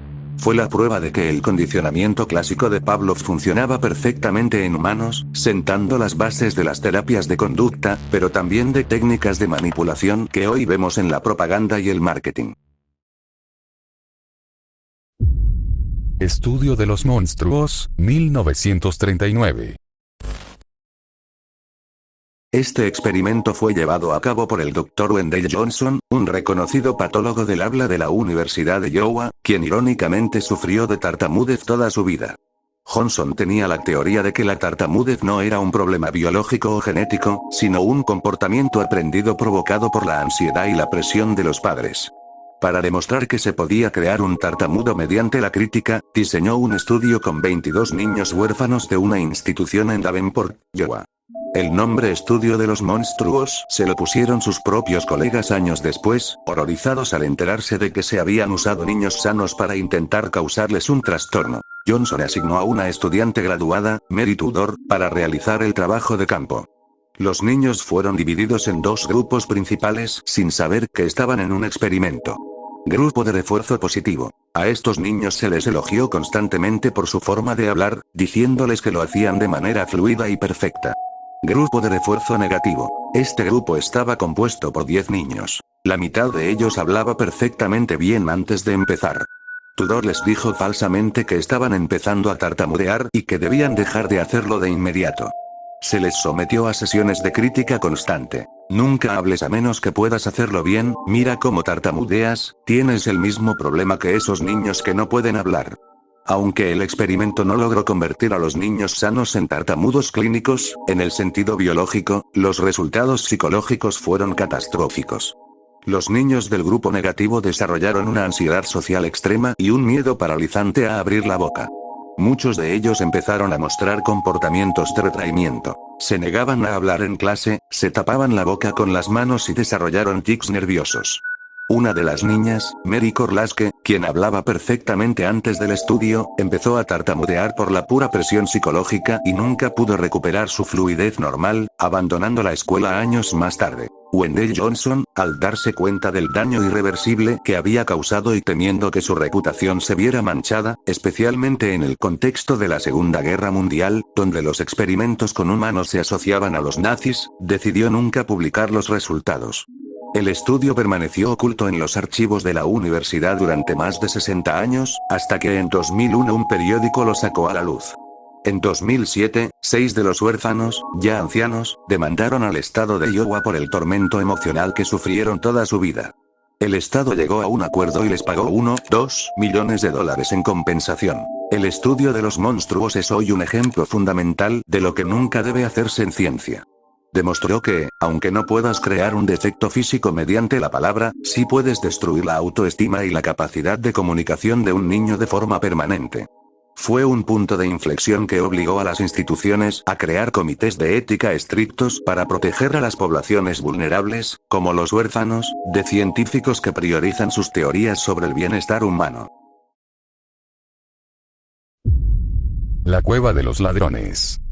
Fue la prueba de que el condicionamiento clásico de Pavlov funcionaba perfectamente en humanos, sentando las bases de las terapias de conducta, pero también de técnicas de manipulación que hoy vemos en la propaganda y el marketing. Estudio de los monstruos, 1939. Este experimento fue llevado a cabo por el Dr. Wendell Johnson, un reconocido patólogo del habla de la Universidad de Iowa, quien irónicamente sufrió de tartamudez toda su vida. Johnson tenía la teoría de que la tartamudez no era un problema biológico o genético, sino un comportamiento aprendido provocado por la ansiedad y la presión de los padres. Para demostrar que se podía crear un tartamudo mediante la crítica, diseñó un estudio con 22 niños huérfanos de una institución en Davenport, Iowa. El nombre Estudio de los Monstruos se lo pusieron sus propios colegas años después, horrorizados al enterarse de que se habían usado niños sanos para intentar causarles un trastorno. Johnson asignó a una estudiante graduada, Mary Tudor, para realizar el trabajo de campo. Los niños fueron divididos en 2 grupos principales sin saber que estaban en un experimento. Grupo de refuerzo positivo. A estos niños se les elogió constantemente por su forma de hablar, diciéndoles que lo hacían de manera fluida y perfecta. Grupo de refuerzo negativo. Este grupo estaba compuesto por 10 niños. La mitad de ellos hablaba perfectamente bien antes de empezar. Tudor les dijo falsamente que estaban empezando a tartamudear y que debían dejar de hacerlo de inmediato. Se les sometió a sesiones de crítica constante. Nunca hables a menos que puedas hacerlo bien, mira cómo tartamudeas, tienes el mismo problema que esos niños que no pueden hablar. Aunque el experimento no logró convertir a los niños sanos en tartamudos clínicos, en el sentido biológico, los resultados psicológicos fueron catastróficos. Los niños del grupo negativo desarrollaron una ansiedad social extrema y un miedo paralizante a abrir la boca. Muchos de ellos empezaron a mostrar comportamientos de retraimiento. Se negaban a hablar en clase, se tapaban la boca con las manos y desarrollaron tics nerviosos. Una de las niñas, Mary Korlaske, quien hablaba perfectamente antes del estudio, empezó a tartamudear por la pura presión psicológica y nunca pudo recuperar su fluidez normal, abandonando la escuela años más tarde. Wendell Johnson, al darse cuenta del daño irreversible que había causado y temiendo que su reputación se viera manchada, especialmente en el contexto de la Segunda Guerra Mundial, donde los experimentos con humanos se asociaban a los nazis, decidió nunca publicar los resultados. El estudio permaneció oculto en los archivos de la universidad durante más de 60 años, hasta que en 2001 un periódico lo sacó a la luz. En 2007, 6 de los huérfanos, ya ancianos, demandaron al estado de Iowa por el tormento emocional que sufrieron toda su vida. El estado llegó a un acuerdo y les pagó $2 millones en compensación. El estudio de los monstruos es hoy un ejemplo fundamental de lo que nunca debe hacerse en ciencia. Demostró que, aunque no puedas crear un defecto físico mediante la palabra, sí puedes destruir la autoestima y la capacidad de comunicación de un niño de forma permanente. Fue un punto de inflexión que obligó a las instituciones a crear comités de ética estrictos para proteger a las poblaciones vulnerables, como los huérfanos, de científicos que priorizan sus teorías sobre el bienestar humano. La cueva de los ladrones.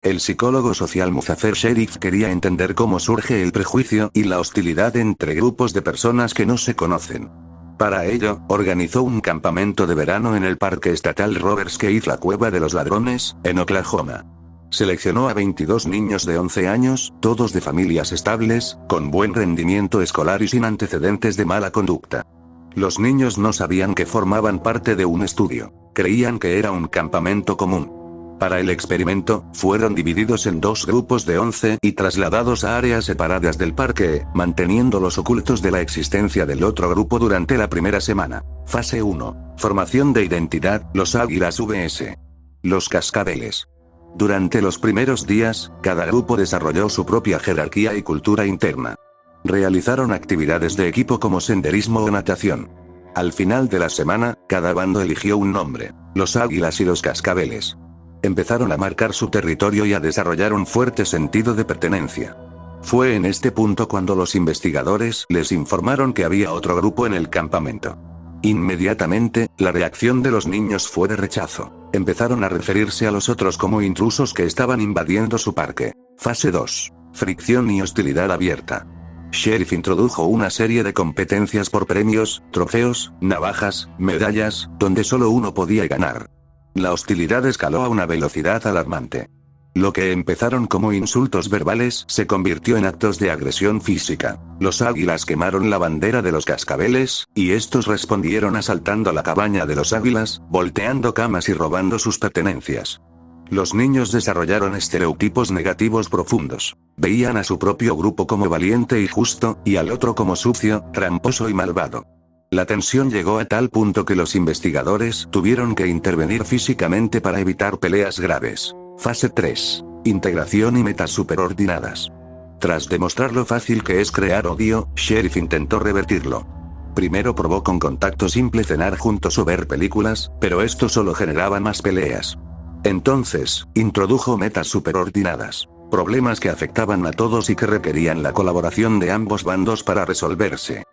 El psicólogo social Muzaffer Sherif quería entender cómo surge el prejuicio y la hostilidad entre grupos de personas que no se conocen. Para ello, organizó un campamento de verano en el Parque Estatal Roberts Cave, la Cueva de los Ladrones, en Oklahoma. Seleccionó a 22 niños de 11 años, todos de familias estables, con buen rendimiento escolar y sin antecedentes de mala conducta. Los niños no sabían que formaban parte de un estudio, creían que era un campamento común. Para el experimento, fueron divididos en 2 grupos de 11 y trasladados a áreas separadas del parque, manteniéndolos ocultos de la existencia del otro grupo durante la primera semana. Fase 1. Formación de identidad, los águilas vs. los cascabeles. Durante los primeros días, cada grupo desarrolló su propia jerarquía y cultura interna. Realizaron actividades de equipo como senderismo o natación. Al final de la semana, cada bando eligió un nombre: los águilas y los cascabeles. Empezaron a marcar su territorio y a desarrollar un fuerte sentido de pertenencia. Fue en este punto cuando los investigadores les informaron que había otro grupo en el campamento. Inmediatamente, la reacción de los niños fue de rechazo. Empezaron a referirse a los otros como intrusos que estaban invadiendo su parque. Fase 2. Fricción y hostilidad abierta. Sheriff introdujo una serie de competencias por premios, trofeos, navajas, medallas, donde solo uno podía ganar. La hostilidad escaló a una velocidad alarmante. Lo que empezaron como insultos verbales se convirtió en actos de agresión física. Los águilas quemaron la bandera de los cascabeles, y estos respondieron asaltando la cabaña de los águilas, volteando camas y robando sus pertenencias. Los niños desarrollaron estereotipos negativos profundos. Veían a su propio grupo como valiente y justo, y al otro como sucio, tramposo y malvado. La tensión llegó a tal punto que los investigadores tuvieron que intervenir físicamente para evitar peleas graves. Fase 3. Integración y metas superordinadas. Tras demostrar lo fácil que es crear odio, Sheriff intentó revertirlo. Primero probó con contacto simple cenar juntos o ver películas, pero esto solo generaba más peleas. Entonces, introdujo metas superordinadas. Problemas que afectaban a todos y que requerían la colaboración de ambos bandos para resolverse.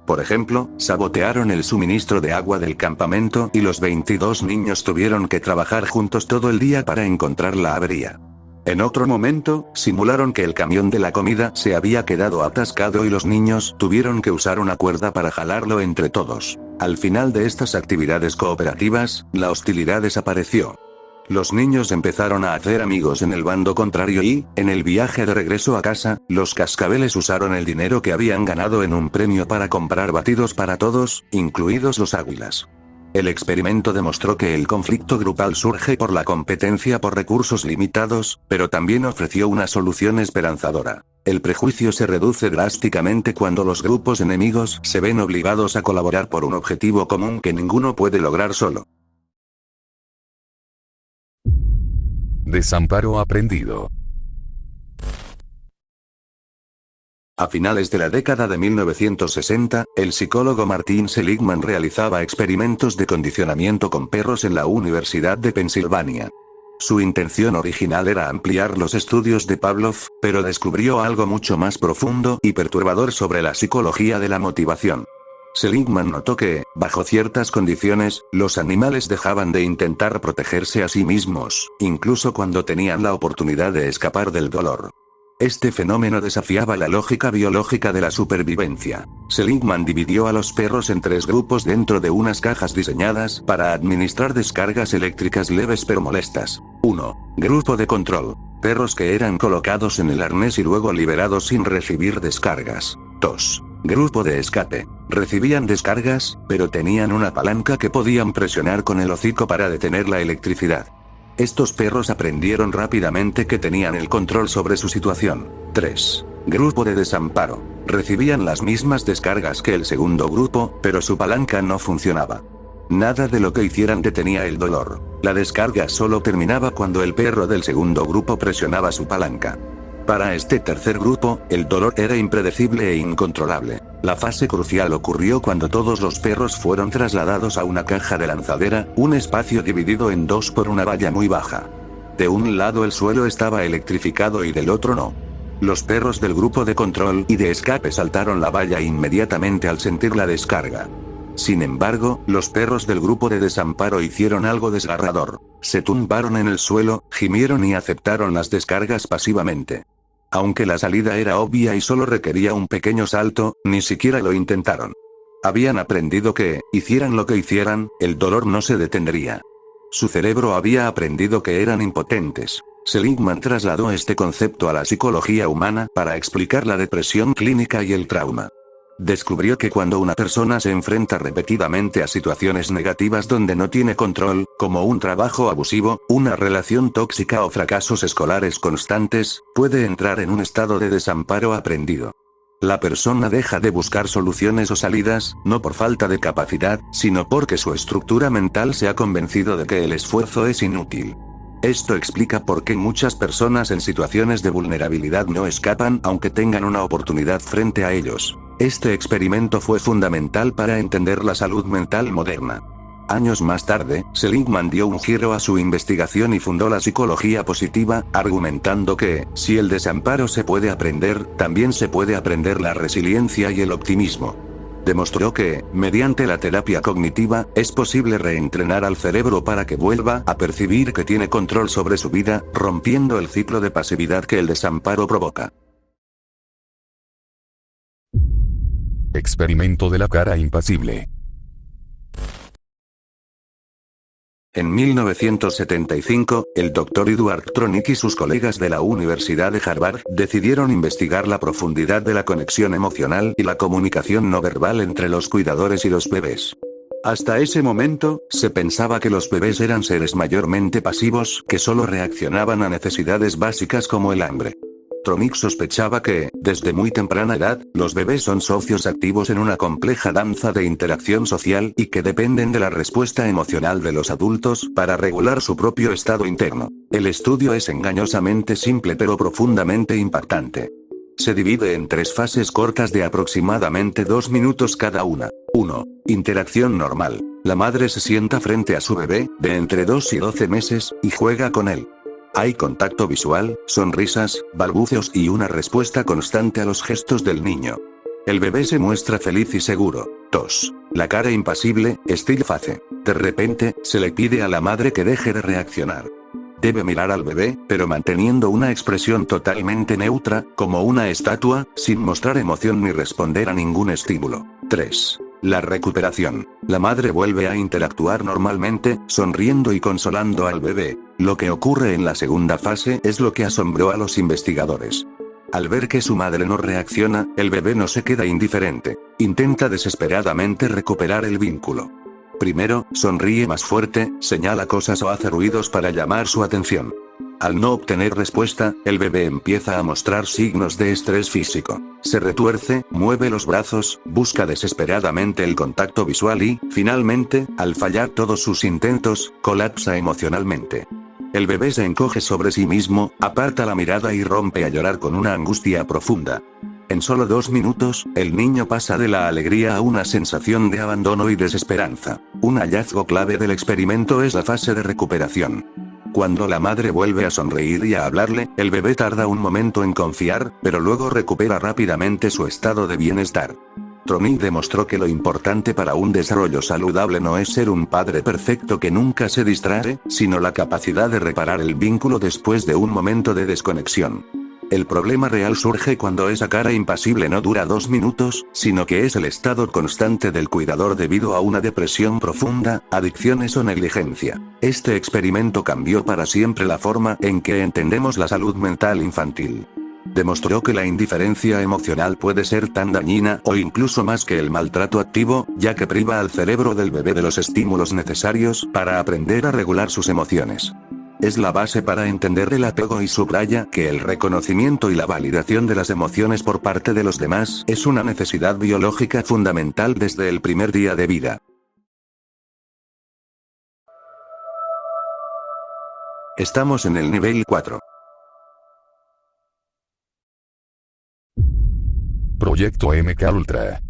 Por ejemplo, sabotearon el suministro de agua del campamento y los 22 niños tuvieron que trabajar juntos todo el día para encontrar la avería. En otro momento, simularon que el camión de la comida se había quedado atascado y los niños tuvieron que usar una cuerda para jalarlo entre todos. Al final de estas actividades cooperativas, la hostilidad desapareció. Los niños empezaron a hacer amigos en el bando contrario y, en el viaje de regreso a casa, los cascabeles usaron el dinero que habían ganado en un premio para comprar batidos para todos, incluidos los águilas. El experimento demostró que el conflicto grupal surge por la competencia por recursos limitados, pero también ofreció una solución esperanzadora. El prejuicio se reduce drásticamente cuando los grupos enemigos se ven obligados a colaborar por un objetivo común que ninguno puede lograr solo. Desamparo aprendido. A finales de la década de 1960, el psicólogo Martin Seligman realizaba experimentos de condicionamiento con perros en la Universidad de Pensilvania. Su intención original era ampliar los estudios de Pavlov, pero descubrió algo mucho más profundo y perturbador sobre la psicología de la motivación. Seligman notó que, bajo ciertas condiciones, los animales dejaban de intentar protegerse a sí mismos, incluso cuando tenían la oportunidad de escapar del dolor. Este fenómeno desafiaba la lógica biológica de la supervivencia. Seligman dividió a los perros en 3 grupos dentro de unas cajas diseñadas para administrar descargas eléctricas leves pero molestas. 1. Grupo de control. Perros que eran colocados en el arnés y luego liberados sin recibir descargas. 2. Grupo de escape. Recibían descargas, pero tenían una palanca que podían presionar con el hocico para detener la electricidad. Estos perros aprendieron rápidamente que tenían el control sobre su situación. 3. Grupo de desamparo. Recibían las mismas descargas que el segundo grupo, pero su palanca no funcionaba. Nada de lo que hicieran detenía el dolor. La descarga solo terminaba cuando el perro del segundo grupo presionaba su palanca. Para este tercer grupo, el dolor era impredecible e incontrolable. La fase crucial ocurrió cuando todos los perros fueron trasladados a una caja de lanzadera, un espacio dividido en 2 por una valla muy baja. De un lado el suelo estaba electrificado y del otro no. Los perros del grupo de control y de escape saltaron la valla inmediatamente al sentir la descarga. Sin embargo, los perros del grupo de desamparo hicieron algo desgarrador. Se tumbaron en el suelo, gimieron y aceptaron las descargas pasivamente. Aunque la salida era obvia y solo requería un pequeño salto, ni siquiera lo intentaron. Habían aprendido que, hicieran lo que hicieran, el dolor no se detendría. Su cerebro había aprendido que eran impotentes. Seligman trasladó este concepto a la psicología humana para explicar la depresión clínica y el trauma. Descubrió que cuando una persona se enfrenta repetidamente a situaciones negativas donde no tiene control, como un trabajo abusivo, una relación tóxica o fracasos escolares constantes, puede entrar en un estado de desamparo aprendido. La persona deja de buscar soluciones o salidas, no por falta de capacidad, sino porque su estructura mental se ha convencido de que el esfuerzo es inútil. Esto explica por qué muchas personas en situaciones de vulnerabilidad no escapan aunque tengan una oportunidad frente a ellos. Este experimento fue fundamental para entender la salud mental moderna. Años más tarde, Seligman dio un giro a su investigación y fundó la psicología positiva, argumentando que, si el desamparo se puede aprender, también se puede aprender la resiliencia y el optimismo. Demostró que, mediante la terapia cognitiva, es posible reentrenar al cerebro para que vuelva a percibir que tiene control sobre su vida, rompiendo el ciclo de pasividad que el desamparo provoca. Experimento de la cara impasible. En 1975, el Dr. Edward Tronick y sus colegas de la Universidad de Harvard decidieron investigar la profundidad de la conexión emocional y la comunicación no verbal entre los cuidadores y los bebés. Hasta ese momento, se pensaba que los bebés eran seres mayormente pasivos que solo reaccionaban a necesidades básicas como el hambre. Tronick sospechaba que, desde muy temprana edad, los bebés son socios activos en una compleja danza de interacción social y que dependen de la respuesta emocional de los adultos para regular su propio estado interno. El estudio es engañosamente simple pero profundamente impactante. Se divide en 3 fases cortas de aproximadamente 2 minutos cada una. 1. Interacción normal. La madre se sienta frente a su bebé, de entre 2 y 12 meses, y juega con él. Hay contacto visual, sonrisas, balbuceos y una respuesta constante a los gestos del niño. El bebé se muestra feliz y seguro. 2. La cara impasible, still face. De repente, se le pide a la madre que deje de reaccionar. Debe mirar al bebé, pero manteniendo una expresión totalmente neutra, como una estatua, sin mostrar emoción ni responder a ningún estímulo. 3. La recuperación. La madre vuelve a interactuar normalmente, sonriendo y consolando al bebé. Lo que ocurre en la segunda fase es lo que asombró a los investigadores. Al ver que su madre no reacciona, el bebé no se queda indiferente. Intenta desesperadamente recuperar el vínculo. Primero, sonríe más fuerte, señala cosas o hace ruidos para llamar su atención. Al no obtener respuesta, el bebé empieza a mostrar signos de estrés físico. Se retuerce, mueve los brazos, busca desesperadamente el contacto visual y, finalmente, al fallar todos sus intentos, colapsa emocionalmente. El bebé se encoge sobre sí mismo, aparta la mirada y rompe a llorar con una angustia profunda. En solo 2 minutos, el niño pasa de la alegría a una sensación de abandono y desesperanza. Un hallazgo clave del experimento es la fase de recuperación. Cuando la madre vuelve a sonreír y a hablarle, el bebé tarda un momento en confiar, pero luego recupera rápidamente su estado de bienestar. Tronick demostró que lo importante para un desarrollo saludable no es ser un padre perfecto que nunca se distrae, sino la capacidad de reparar el vínculo después de un momento de desconexión. El problema real surge cuando esa cara impasible no dura 2 minutos, sino que es el estado constante del cuidador debido a una depresión profunda, adicciones o negligencia. Este experimento cambió para siempre la forma en que entendemos la salud mental infantil. Demostró que la indiferencia emocional puede ser tan dañina o incluso más que el maltrato activo, ya que priva al cerebro del bebé de los estímulos necesarios para aprender a regular sus emociones. Es la base para entender el apego y subraya que el reconocimiento y la validación de las emociones por parte de los demás es una necesidad biológica fundamental desde el primer día de vida. Estamos en el nivel 4. Proyecto MK Ultra.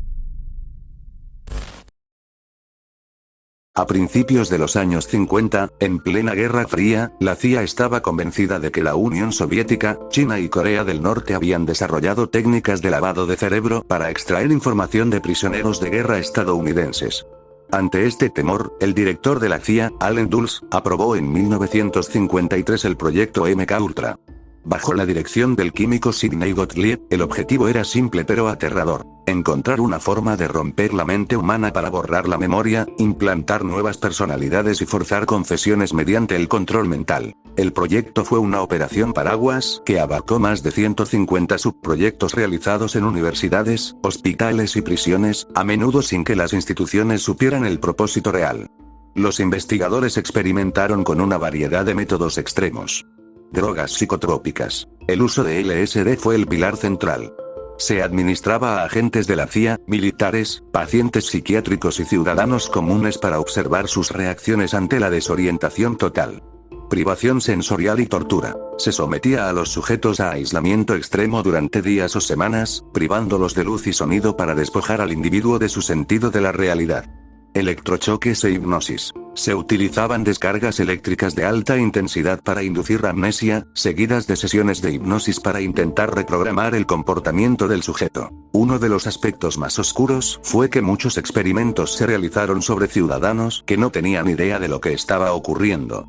A principios de los años 50, en plena Guerra Fría, la CIA estaba convencida de que la Unión Soviética, China y Corea del Norte habían desarrollado técnicas de lavado de cerebro para extraer información de prisioneros de guerra estadounidenses. Ante este temor, el director de la CIA, Allen Dulles, aprobó en 1953 el proyecto MK Ultra. Bajo la dirección del químico Sidney Gottlieb, el objetivo era simple pero aterrador: encontrar una forma de romper la mente humana para borrar la memoria, implantar nuevas personalidades y forzar confesiones mediante el control mental. El proyecto fue una operación paraguas que abarcó más de 150 subproyectos realizados en universidades, hospitales y prisiones, a menudo sin que las instituciones supieran el propósito real. Los investigadores experimentaron con una variedad de métodos extremos. Drogas psicotrópicas. El uso de LSD fue el pilar central. Se administraba a agentes de la CIA, militares, pacientes psiquiátricos y ciudadanos comunes para observar sus reacciones ante la desorientación total. privación sensorial y tortura. Se sometía a los sujetos a aislamiento extremo durante días o semanas, privándolos de luz y sonido para despojar al individuo de su sentido de la realidad. Electrochoques e hipnosis. Se utilizaban descargas eléctricas de alta intensidad para inducir amnesia, seguidas de sesiones de hipnosis para intentar reprogramar el comportamiento del sujeto. Uno de los aspectos más oscuros fue que muchos experimentos se realizaron sobre ciudadanos que no tenían idea de lo que estaba ocurriendo.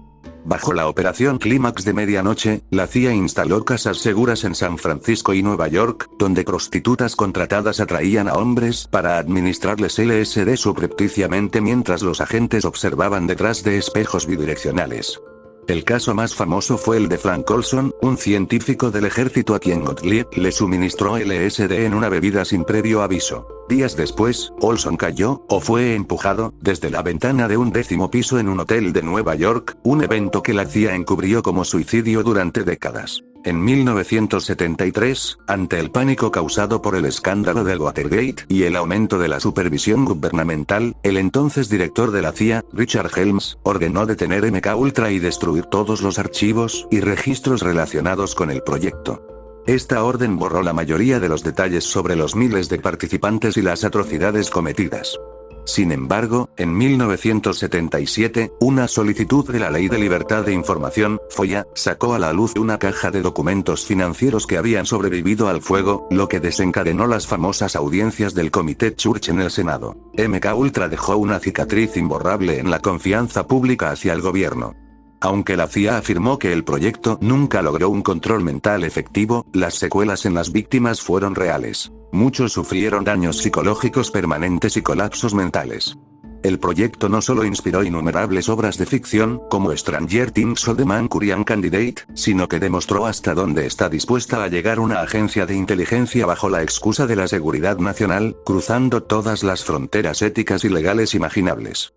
Bajo la operación Clímax de Medianoche, la CIA instaló casas seguras en San Francisco y Nueva York, donde prostitutas contratadas atraían a hombres para administrarles LSD subrepticiamente mientras los agentes observaban detrás de espejos bidireccionales. El caso más famoso fue el de Frank Olson, un científico del ejército a quien Gottlieb le suministró LSD en una bebida sin previo aviso. Días después, Olson cayó, o fue empujado, desde la ventana de un 10º piso en un hotel de Nueva York, un evento que la CIA encubrió como suicidio durante décadas. En 1973, ante el pánico causado por el escándalo del Watergate y el aumento de la supervisión gubernamental, el entonces director de la CIA, Richard Helms, ordenó detener MKUltra y destruir todos los archivos y registros relacionados con el proyecto. Esta orden borró la mayoría de los detalles sobre los miles de participantes y las atrocidades cometidas. Sin embargo, en 1977, una solicitud de la Ley de Libertad de Información, FOIA, sacó a la luz una caja de documentos financieros que habían sobrevivido al fuego, lo que desencadenó las famosas audiencias del Comité Church en el Senado. MKUltra dejó una cicatriz imborrable en la confianza pública hacia el gobierno. Aunque la CIA afirmó que el proyecto nunca logró un control mental efectivo, las secuelas en las víctimas fueron reales. Muchos sufrieron daños psicológicos permanentes y colapsos mentales. El proyecto no solo inspiró innumerables obras de ficción, como Stranger Things o The Manchurian Candidate, sino que demostró hasta dónde está dispuesta a llegar una agencia de inteligencia bajo la excusa de la seguridad nacional, cruzando todas las fronteras éticas y legales imaginables.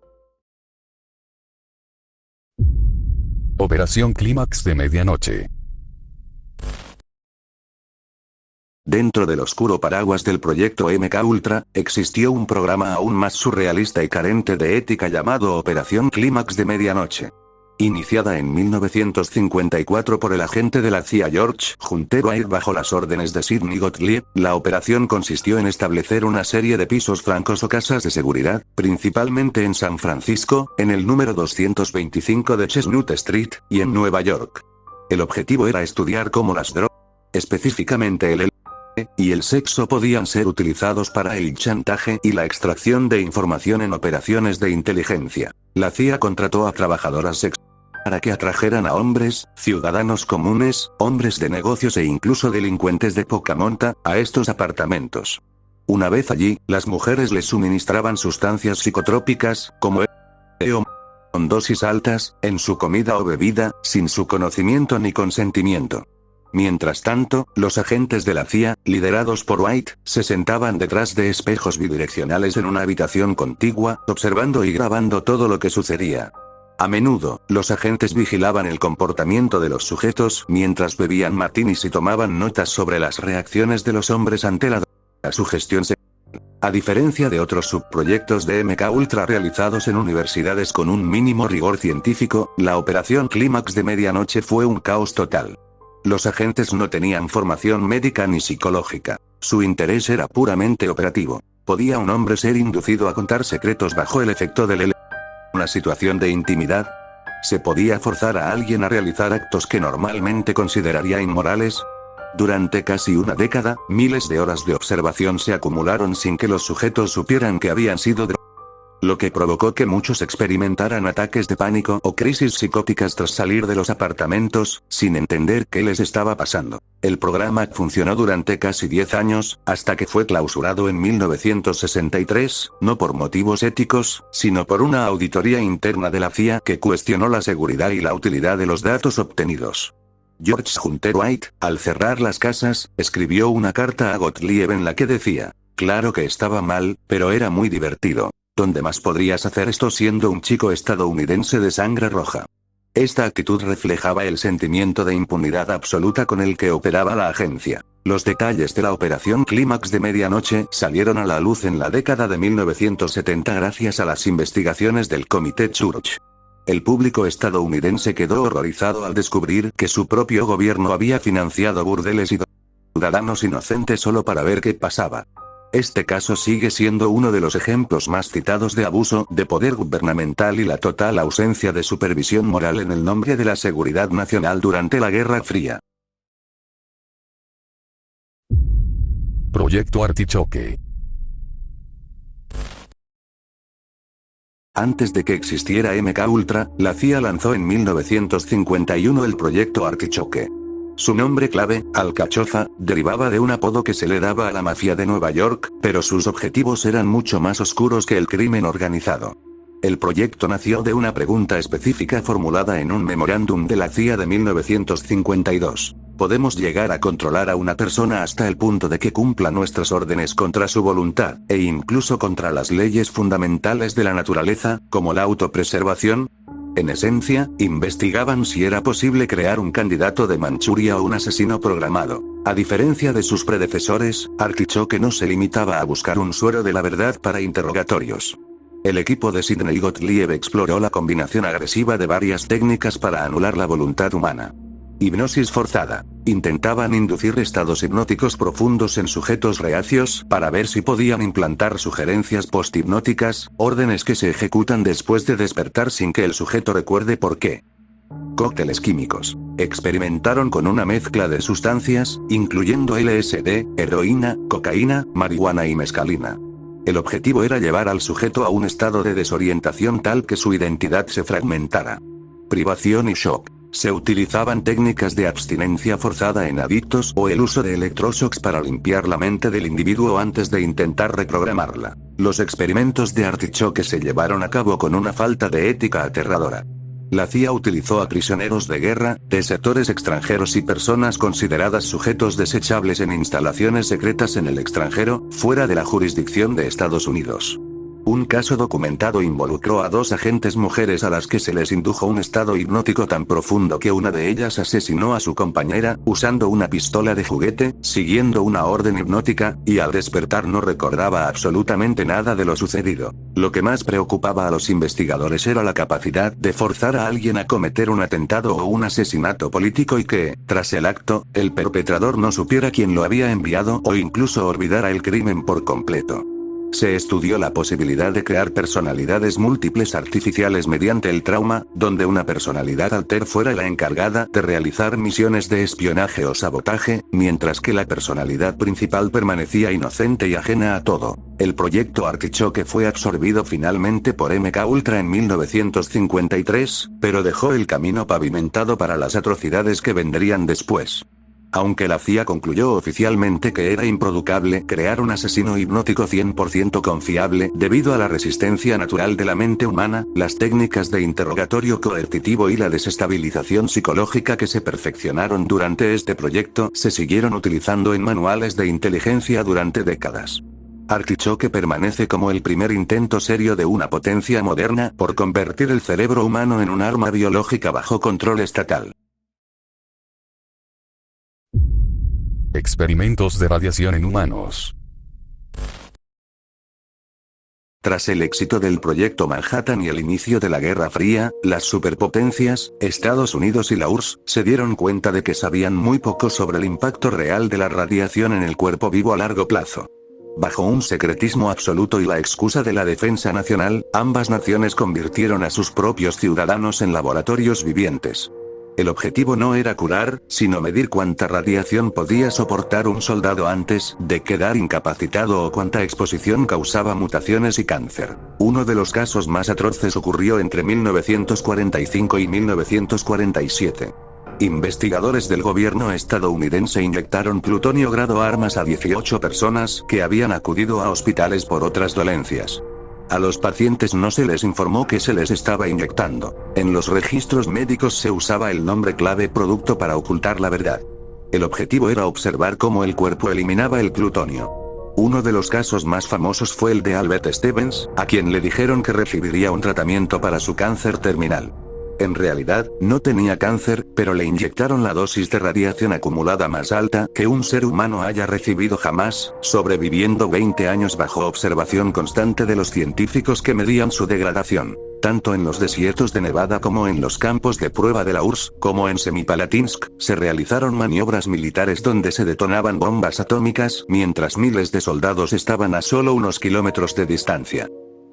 Operación Clímax de Medianoche. Dentro del oscuro paraguas del proyecto MKUltra, existió un programa aún más surrealista y carente de ética llamado Operación Clímax de Medianoche. Iniciada en 1954 por el agente de la CIA George Hunter White bajo las órdenes de Sidney Gottlieb, la operación consistió en establecer una serie de pisos francos o casas de seguridad, principalmente en San Francisco, en el número 225 de Chestnut Street, y en Nueva York. El objetivo era estudiar cómo las drogas, específicamente el y el sexo podían ser utilizados para el chantaje y la extracción de información en operaciones de inteligencia. La CIA contrató a trabajadoras sexuales para que atrajeran a hombres, ciudadanos comunes, hombres de negocios e incluso delincuentes de poca monta, a estos apartamentos. Una vez allí, las mujeres les suministraban sustancias psicotrópicas, como con dosis altas, en su comida o bebida, sin su conocimiento ni consentimiento. Mientras tanto, los agentes de la CIA, liderados por White, se sentaban detrás de espejos bidireccionales en una habitación contigua, observando y grabando todo lo que sucedía. A menudo, los agentes vigilaban el comportamiento de los sujetos mientras bebían martinis y tomaban notas sobre las reacciones de los hombres ante la sugestión sexual. A diferencia de otros subproyectos de MKUltra realizados en universidades con un mínimo rigor científico, la operación Clímax de Medianoche fue un caos total. Los agentes no tenían formación médica ni psicológica. Su interés era puramente operativo. ¿Podía un hombre ser inducido a contar secretos bajo el efecto del LSD? ¿Una situación de intimidad? ¿Se podía forzar a alguien a realizar actos que normalmente consideraría inmorales? Durante casi una década, miles de horas de observación se acumularon sin que los sujetos supieran que habían sido drogados, lo que provocó que muchos experimentaran ataques de pánico o crisis psicóticas tras salir de los apartamentos, sin entender qué les estaba pasando. El programa funcionó durante casi 10 años, hasta que fue clausurado en 1963, no por motivos éticos, sino por una auditoría interna de la CIA que cuestionó la seguridad y la utilidad de los datos obtenidos. George Hunter White, al cerrar las casas, escribió una carta a Gottlieb en la que decía: claro que estaba mal, pero era muy divertido. ¿Dónde más podrías hacer esto siendo un chico estadounidense de sangre roja? Esta actitud reflejaba el sentimiento de impunidad absoluta con el que operaba la agencia. Los detalles de la operación Clímax de Medianoche salieron a la luz en la década de 1970 gracias a las investigaciones del Comité Church. El público estadounidense quedó horrorizado al descubrir que su propio gobierno había financiado burdeles y ciudadanos inocentes solo para ver qué pasaba. Este caso sigue siendo uno de los ejemplos más citados de abuso de poder gubernamental y la total ausencia de supervisión moral en el nombre de la seguridad nacional durante la Guerra Fría. Proyecto Artichoke. Antes de que existiera MK Ultra, la CIA lanzó en 1951 el Proyecto Artichoke. Su nombre clave, Alcachofa, derivaba de un apodo que se le daba a la mafia de Nueva York, pero sus objetivos eran mucho más oscuros que el crimen organizado. El proyecto nació de una pregunta específica formulada en un memorándum de la CIA de 1952. ¿Podemos llegar a controlar a una persona hasta el punto de que cumpla nuestras órdenes contra su voluntad, e incluso contra las leyes fundamentales de la naturaleza, como la autopreservación? En esencia, investigaban si era posible crear un candidato de Manchuria o un asesino programado. A diferencia de sus predecesores, Artichoke no se limitaba a buscar un suero de la verdad para interrogatorios. El equipo de Sidney Gottlieb exploró la combinación agresiva de varias técnicas para anular la voluntad humana. Hipnosis forzada. Intentaban inducir estados hipnóticos profundos en sujetos reacios para ver si podían implantar sugerencias posthipnóticas, órdenes que se ejecutan después de despertar sin que el sujeto recuerde por qué. Cócteles químicos. Experimentaron con una mezcla de sustancias, incluyendo LSD, heroína, cocaína, marihuana y mescalina. El objetivo era llevar al sujeto a un estado de desorientación tal que su identidad se fragmentara. Privación y shock. Se utilizaban técnicas de abstinencia forzada en adictos o el uso de electroshocks para limpiar la mente del individuo antes de intentar reprogramarla. Los experimentos de Artichoke se llevaron a cabo con una falta de ética aterradora. La CIA utilizó a prisioneros de guerra, desertores extranjeros y personas consideradas sujetos desechables en instalaciones secretas en el extranjero, fuera de la jurisdicción de Estados Unidos. Un caso documentado involucró a 2 agentes mujeres a las que se les indujo un estado hipnótico tan profundo que una de ellas asesinó a su compañera, usando una pistola de juguete, siguiendo una orden hipnótica, y al despertar no recordaba absolutamente nada de lo sucedido. Lo que más preocupaba a los investigadores era la capacidad de forzar a alguien a cometer un atentado o un asesinato político y que, tras el acto, el perpetrador no supiera quién lo había enviado o incluso olvidara el crimen por completo. Se estudió la posibilidad de crear personalidades múltiples artificiales mediante el trauma, donde una personalidad alter fuera la encargada de realizar misiones de espionaje o sabotaje, mientras que la personalidad principal permanecía inocente y ajena a todo. El proyecto Artichoke fue absorbido finalmente por MK Ultra en 1953, pero dejó el camino pavimentado para las atrocidades que vendrían después. Aunque la CIA concluyó oficialmente que era improductible crear un asesino hipnótico 100% confiable debido a la resistencia natural de la mente humana, las técnicas de interrogatorio coercitivo y la desestabilización psicológica que se perfeccionaron durante este proyecto se siguieron utilizando en manuales de inteligencia durante décadas. Artichoke permanece como el primer intento serio de una potencia moderna por convertir el cerebro humano en un arma biológica bajo control estatal. Experimentos de radiación en humanos. Tras el éxito del Proyecto Manhattan y el inicio de la Guerra Fría, las superpotencias, Estados Unidos y la URSS, se dieron cuenta de que sabían muy poco sobre el impacto real de la radiación en el cuerpo vivo a largo plazo. Bajo un secretismo absoluto y la excusa de la defensa nacional, ambas naciones convirtieron a sus propios ciudadanos en laboratorios vivientes. El objetivo no era curar, sino medir cuánta radiación podía soportar un soldado antes de quedar incapacitado o cuánta exposición causaba mutaciones y cáncer. Uno de los casos más atroces ocurrió entre 1945 y 1947. Investigadores del gobierno estadounidense inyectaron plutonio grado armas a 18 personas que habían acudido a hospitales por otras dolencias. A los pacientes no se les informó que se les estaba inyectando. En los registros médicos se usaba el nombre clave producto para ocultar la verdad. El objetivo era observar cómo el cuerpo eliminaba el plutonio. Uno de los casos más famosos fue el de Albert Stevens, a quien le dijeron que recibiría un tratamiento para su cáncer terminal. En realidad, no tenía cáncer, pero le inyectaron la dosis de radiación acumulada más alta que un ser humano haya recibido jamás, sobreviviendo 20 años bajo observación constante de los científicos que medían su degradación. Tanto en los desiertos de Nevada como en los campos de prueba de la URSS, como en Semipalatinsk, se realizaron maniobras militares donde se detonaban bombas atómicas mientras miles de soldados estaban a solo unos kilómetros de distancia.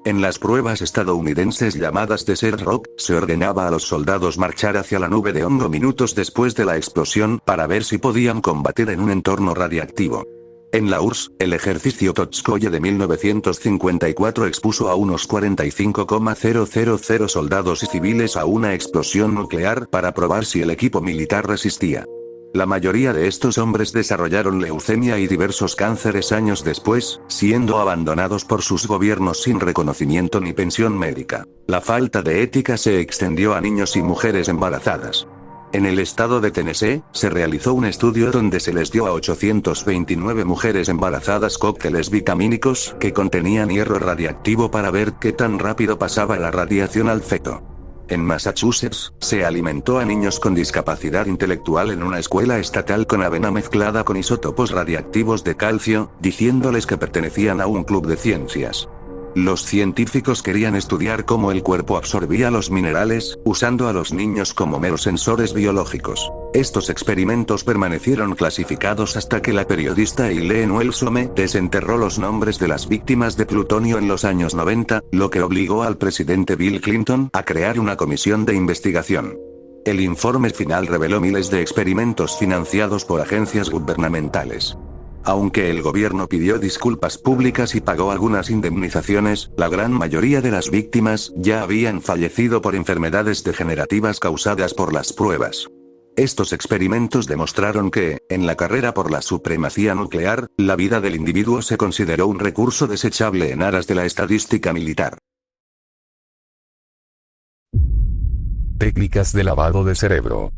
En las pruebas estadounidenses llamadas Desert Rock, se ordenaba a los soldados marchar hacia la nube de hongo minutos después de la explosión para ver si podían combatir en un entorno radiactivo. En la URSS, el ejercicio Totskoye de 1954 expuso a unos 45,000 soldados y civiles a una explosión nuclear para probar si el equipo militar resistía. La mayoría de estos hombres desarrollaron leucemia y diversos cánceres años después, siendo abandonados por sus gobiernos sin reconocimiento ni pensión médica. La falta de ética se extendió a niños y mujeres embarazadas. En el estado de Tennessee, se realizó un estudio donde se les dio a 829 mujeres embarazadas cócteles vitamínicos que contenían hierro radiactivo para ver qué tan rápido pasaba la radiación al feto. En Massachusetts, se alimentó a niños con discapacidad intelectual en una escuela estatal con avena mezclada con isótopos radiactivos de calcio, diciéndoles que pertenecían a un club de ciencias. Los científicos querían estudiar cómo el cuerpo absorbía los minerales, usando a los niños como meros sensores biológicos. Estos experimentos permanecieron clasificados hasta que la periodista Eileen Wellsome desenterró los nombres de las víctimas de plutonio en los años 90, lo que obligó al presidente Bill Clinton a crear una comisión de investigación. El informe final reveló miles de experimentos financiados por agencias gubernamentales. Aunque el gobierno pidió disculpas públicas y pagó algunas indemnizaciones, la gran mayoría de las víctimas ya habían fallecido por enfermedades degenerativas causadas por las pruebas. Estos experimentos demostraron que, en la carrera por la supremacía nuclear, la vida del individuo se consideró un recurso desechable en aras de la estadística militar. Técnicas de lavado de cerebro.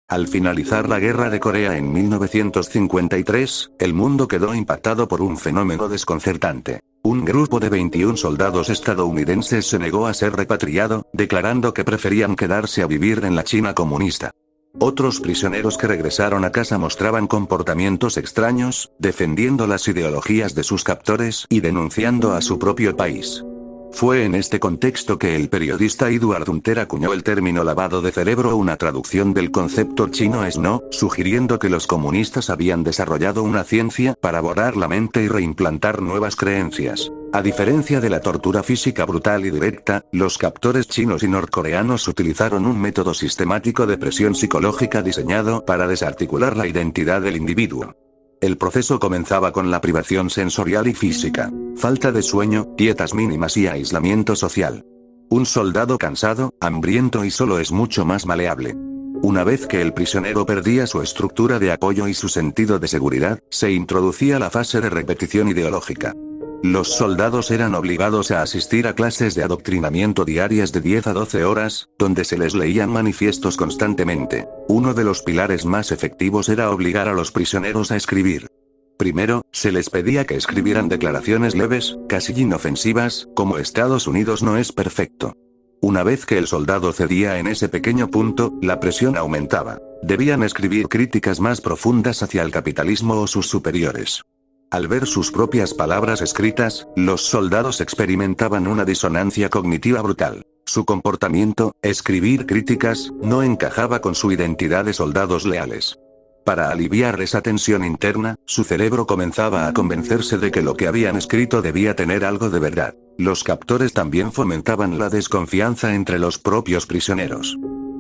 Al finalizar la Guerra de Corea en 1953, el mundo quedó impactado por un fenómeno desconcertante. Un grupo de 21 soldados estadounidenses se negó a ser repatriado, declarando que preferían quedarse a vivir en la China comunista. Otros prisioneros que regresaron a casa mostraban comportamientos extraños, defendiendo las ideologías de sus captores y denunciando a su propio país. Fue en este contexto que el periodista Edward Hunter acuñó el término lavado de cerebro, una traducción del concepto chino Sno, sugiriendo que los comunistas habían desarrollado una ciencia para borrar la mente y reimplantar nuevas creencias. A diferencia de la tortura física brutal y directa, los captores chinos y norcoreanos utilizaron un método sistemático de presión psicológica diseñado para desarticular la identidad del individuo. El proceso comenzaba con la privación sensorial y física, falta de sueño, dietas mínimas y aislamiento social. Un soldado cansado, hambriento y solo es mucho más maleable. Una vez que el prisionero perdía su estructura de apoyo y su sentido de seguridad, se introducía la fase de repetición ideológica. Los soldados eran obligados a asistir a clases de adoctrinamiento diarias de 10 a 12 horas, donde se les leían manifiestos constantemente. Uno de los pilares más efectivos era obligar a los prisioneros a escribir. Primero, se les pedía que escribieran declaraciones leves, casi inofensivas, como Estados Unidos no es perfecto. Una vez que el soldado cedía en ese pequeño punto, la presión aumentaba. Debían escribir críticas más profundas hacia el capitalismo o sus superiores. Al ver sus propias palabras escritas, los soldados experimentaban una disonancia cognitiva brutal. Su comportamiento, escribir críticas, no encajaba con su identidad de soldados leales. Para aliviar esa tensión interna, su cerebro comenzaba a convencerse de que lo que habían escrito debía tener algo de verdad. Los captores también fomentaban la desconfianza entre los propios prisioneros.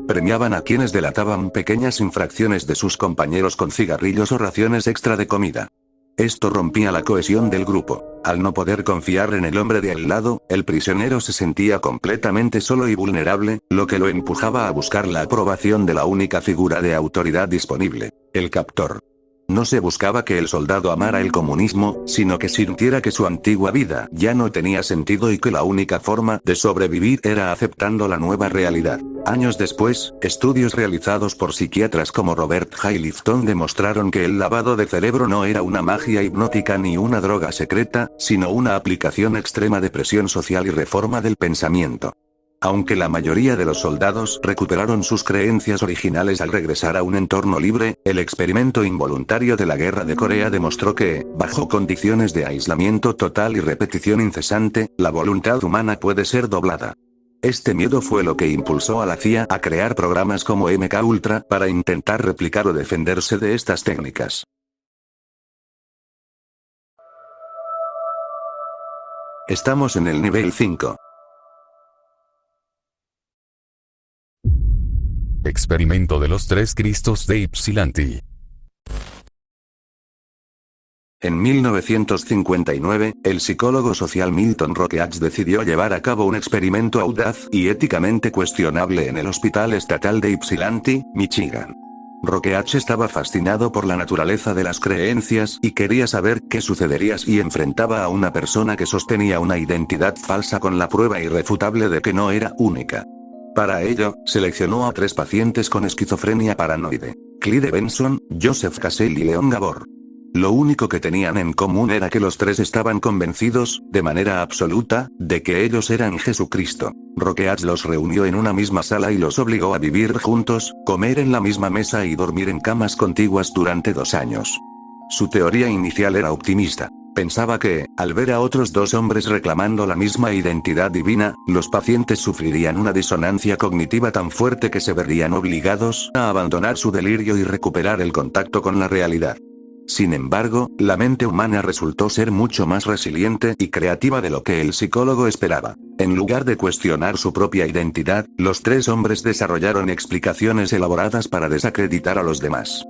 Premiaban a quienes delataban pequeñas infracciones de sus compañeros con cigarrillos o raciones extra de comida. Esto rompía la cohesión del grupo. Al no poder confiar en el hombre de al lado, el prisionero se sentía completamente solo y vulnerable, lo que lo empujaba a buscar la aprobación de la única figura de autoridad disponible, el captor. No se buscaba que el soldado amara el comunismo, sino que sintiera que su antigua vida ya no tenía sentido y que la única forma de sobrevivir era aceptando la nueva realidad. Años después, estudios realizados por psiquiatras como Robert Hay Lifton demostraron que el lavado de cerebro no era una magia hipnótica ni una droga secreta, sino una aplicación extrema de presión social y reforma del pensamiento. Aunque la mayoría de los soldados recuperaron sus creencias originales al regresar a un entorno libre, el experimento involuntario de la Guerra de Corea demostró que, bajo condiciones de aislamiento total y repetición incesante, la voluntad humana puede ser doblada. Este miedo fue lo que impulsó a la CIA a crear programas como MK Ultra para intentar replicar o defenderse de estas técnicas. Estamos en el nivel 5. Experimento de los 3 Cristos de Ypsilanti. En 1959, el psicólogo social Milton Rokeach decidió llevar a cabo un experimento audaz y éticamente cuestionable en el Hospital Estatal de Ypsilanti, Michigan. Rokeach estaba fascinado por la naturaleza de las creencias y quería saber qué sucedería si enfrentaba a una persona que sostenía una identidad falsa con la prueba irrefutable de que no era única. Para ello, seleccionó a 3 pacientes con esquizofrenia paranoide: Clyde Benson, Joseph Cassell y Leon Gabor. Lo único que tenían en común era que los 3 estaban convencidos, de manera absoluta, de que ellos eran Jesucristo. Rokeach los reunió en una misma sala y los obligó a vivir juntos, comer en la misma mesa y dormir en camas contiguas durante 2 años. Su teoría inicial era optimista. Pensaba que, al ver a otros 2 hombres reclamando la misma identidad divina, los pacientes sufrirían una disonancia cognitiva tan fuerte que se verían obligados a abandonar su delirio y recuperar el contacto con la realidad. Sin embargo, la mente humana resultó ser mucho más resiliente y creativa de lo que el psicólogo esperaba. En lugar de cuestionar su propia identidad, los 3 hombres desarrollaron explicaciones elaboradas para desacreditar a los demás.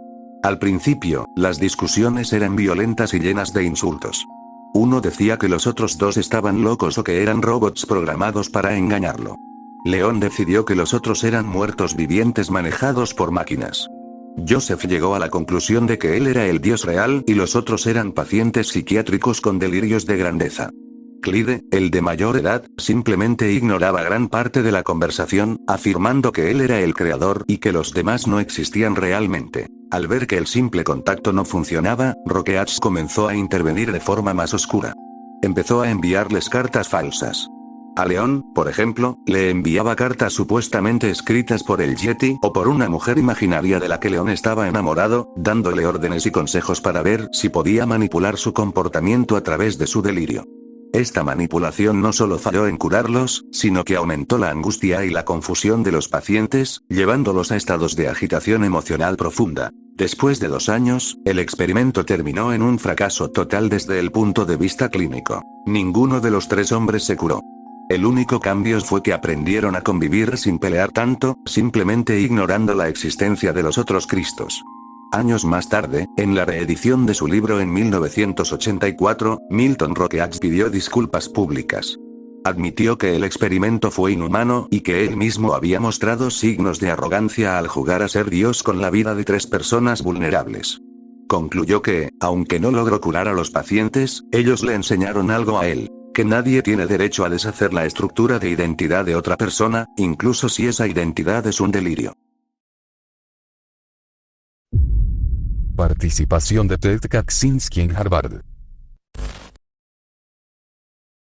Al principio, las discusiones eran violentas y llenas de insultos. Uno decía que los otros 2 estaban locos o que eran robots programados para engañarlo. León decidió que los otros eran muertos vivientes manejados por máquinas. Joseph llegó a la conclusión de que él era el dios real y los otros eran pacientes psiquiátricos con delirios de grandeza. Clyde, el de mayor edad, simplemente ignoraba gran parte de la conversación, afirmando que él era el creador y que los demás no existían realmente. Al ver que el simple contacto no funcionaba, Rokeach comenzó a intervenir de forma más oscura. Empezó a enviarles cartas falsas. A León, por ejemplo, le enviaba cartas supuestamente escritas por el Yeti o por una mujer imaginaria de la que León estaba enamorado, dándole órdenes y consejos para ver si podía manipular su comportamiento a través de su delirio. Esta manipulación no solo falló en curarlos, sino que aumentó la angustia y la confusión de los pacientes, llevándolos a estados de agitación emocional profunda. Después de 2 años, el experimento terminó en un fracaso total desde el punto de vista clínico. Ninguno de los 3 hombres se curó. El único cambio fue que aprendieron a convivir sin pelear tanto, simplemente ignorando la existencia de los otros Cristos. Años más tarde, en la reedición de su libro en 1984, Milton Rokeach pidió disculpas públicas. Admitió que el experimento fue inhumano y que él mismo había mostrado signos de arrogancia al jugar a ser Dios con la vida de 3 personas vulnerables. Concluyó que, aunque no logró curar a los pacientes, ellos le enseñaron algo a él: que nadie tiene derecho a deshacer la estructura de identidad de otra persona, incluso si esa identidad es un delirio. Participación de Ted Kaczynski en Harvard.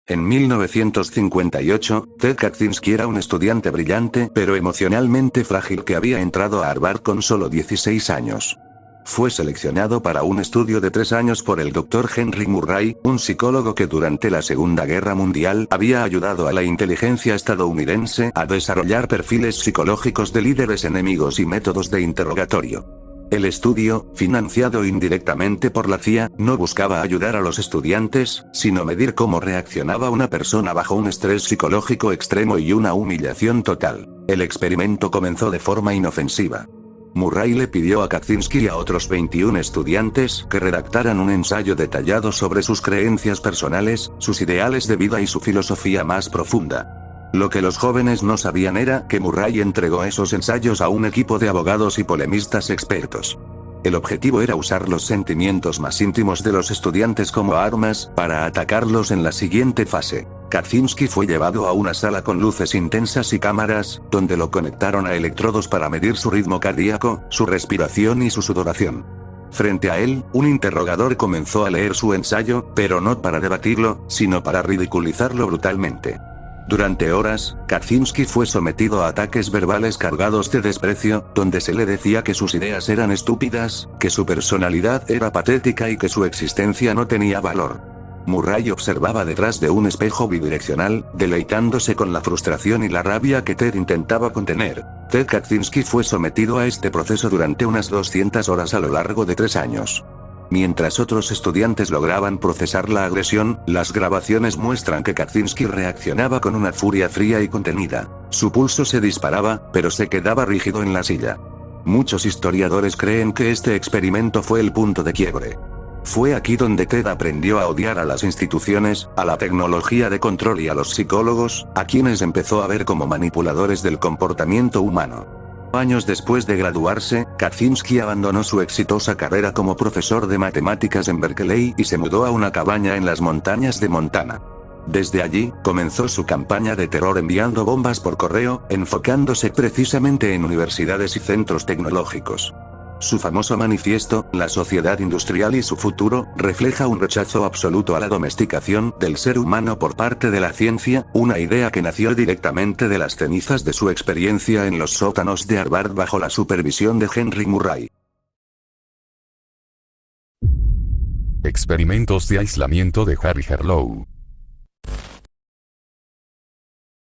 En 1958, Ted Kaczynski era un estudiante brillante pero emocionalmente frágil que había entrado a Harvard con solo 16 años. Fue seleccionado para un estudio de 3 años por el Dr. Henry Murray, un psicólogo que durante la Segunda Guerra Mundial había ayudado a la inteligencia estadounidense a desarrollar perfiles psicológicos de líderes enemigos y métodos de interrogatorio. El estudio, financiado indirectamente por la CIA, no buscaba ayudar a los estudiantes, sino medir cómo reaccionaba una persona bajo un estrés psicológico extremo y una humillación total. El experimento comenzó de forma inofensiva. Murray le pidió a Kaczynski y a otros 21 estudiantes que redactaran un ensayo detallado sobre sus creencias personales, sus ideales de vida y su filosofía más profunda. Lo que los jóvenes no sabían era que Murray entregó esos ensayos a un equipo de abogados y polemistas expertos. El objetivo era usar los sentimientos más íntimos de los estudiantes como armas para atacarlos en la siguiente fase. Kaczynski fue llevado a una sala con luces intensas y cámaras, donde lo conectaron a electrodos para medir su ritmo cardíaco, su respiración y su sudoración. Frente a él, un interrogador comenzó a leer su ensayo, pero no para debatirlo, sino para ridiculizarlo brutalmente. Durante horas, Kaczynski fue sometido a ataques verbales cargados de desprecio, donde se le decía que sus ideas eran estúpidas, que su personalidad era patética y que su existencia no tenía valor. Murray observaba detrás de un espejo bidireccional, deleitándose con la frustración y la rabia que Ted intentaba contener. Ted Kaczynski fue sometido a este proceso durante unas 200 horas a lo largo de 3 años. Mientras otros estudiantes lograban procesar la agresión, las grabaciones muestran que Kaczynski reaccionaba con una furia fría y contenida. Su pulso se disparaba, pero se quedaba rígido en la silla. Muchos historiadores creen que este experimento fue el punto de quiebre. Fue aquí donde Ted aprendió a odiar a las instituciones, a la tecnología de control y a los psicólogos, a quienes empezó a ver como manipuladores del comportamiento humano. Años después de graduarse, Kaczynski abandonó su exitosa carrera como profesor de matemáticas en Berkeley y se mudó a una cabaña en las montañas de Montana. Desde allí, comenzó su campaña de terror enviando bombas por correo, enfocándose precisamente en universidades y centros tecnológicos. Su famoso manifiesto, La sociedad industrial y su futuro, refleja un rechazo absoluto a la domesticación del ser humano por parte de la ciencia, una idea que nació directamente de las cenizas de su experiencia en los sótanos de Harvard bajo la supervisión de Henry Murray. Experimentos de aislamiento de Harry Harlow.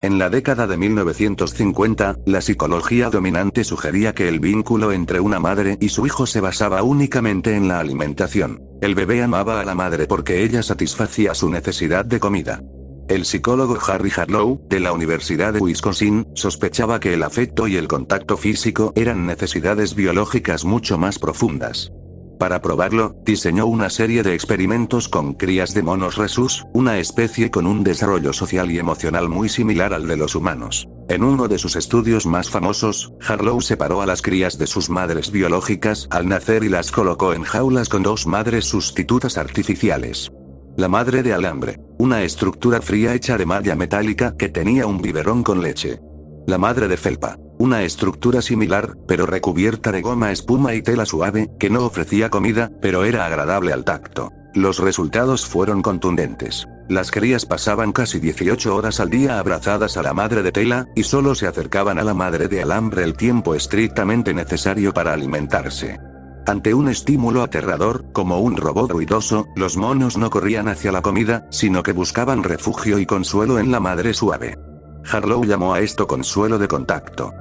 En la década de 1950, la psicología dominante sugería que el vínculo entre una madre y su hijo se basaba únicamente en la alimentación. El bebé amaba a la madre porque ella satisfacía su necesidad de comida. El psicólogo Harry Harlow, de la Universidad de Wisconsin, sospechaba que el afecto y el contacto físico eran necesidades biológicas mucho más profundas. Para probarlo, diseñó una serie de experimentos con crías de monos rhesus, una especie con un desarrollo social y emocional muy similar al de los humanos. En uno de sus estudios más famosos, Harlow separó a las crías de sus madres biológicas al nacer y las colocó en jaulas con 2 madres sustitutas artificiales. La madre de alambre, una estructura fría hecha de malla metálica que tenía un biberón con leche. La madre de felpa, una estructura similar, pero recubierta de goma espuma y tela suave, que no ofrecía comida, pero era agradable al tacto. Los resultados fueron contundentes. Las crías pasaban casi 18 horas al día abrazadas a la madre de tela, y solo se acercaban a la madre de alambre el tiempo estrictamente necesario para alimentarse. Ante un estímulo aterrador, como un robot ruidoso, los monos no corrían hacia la comida, sino que buscaban refugio y consuelo en la madre suave. Harlow llamó a esto consuelo de contacto.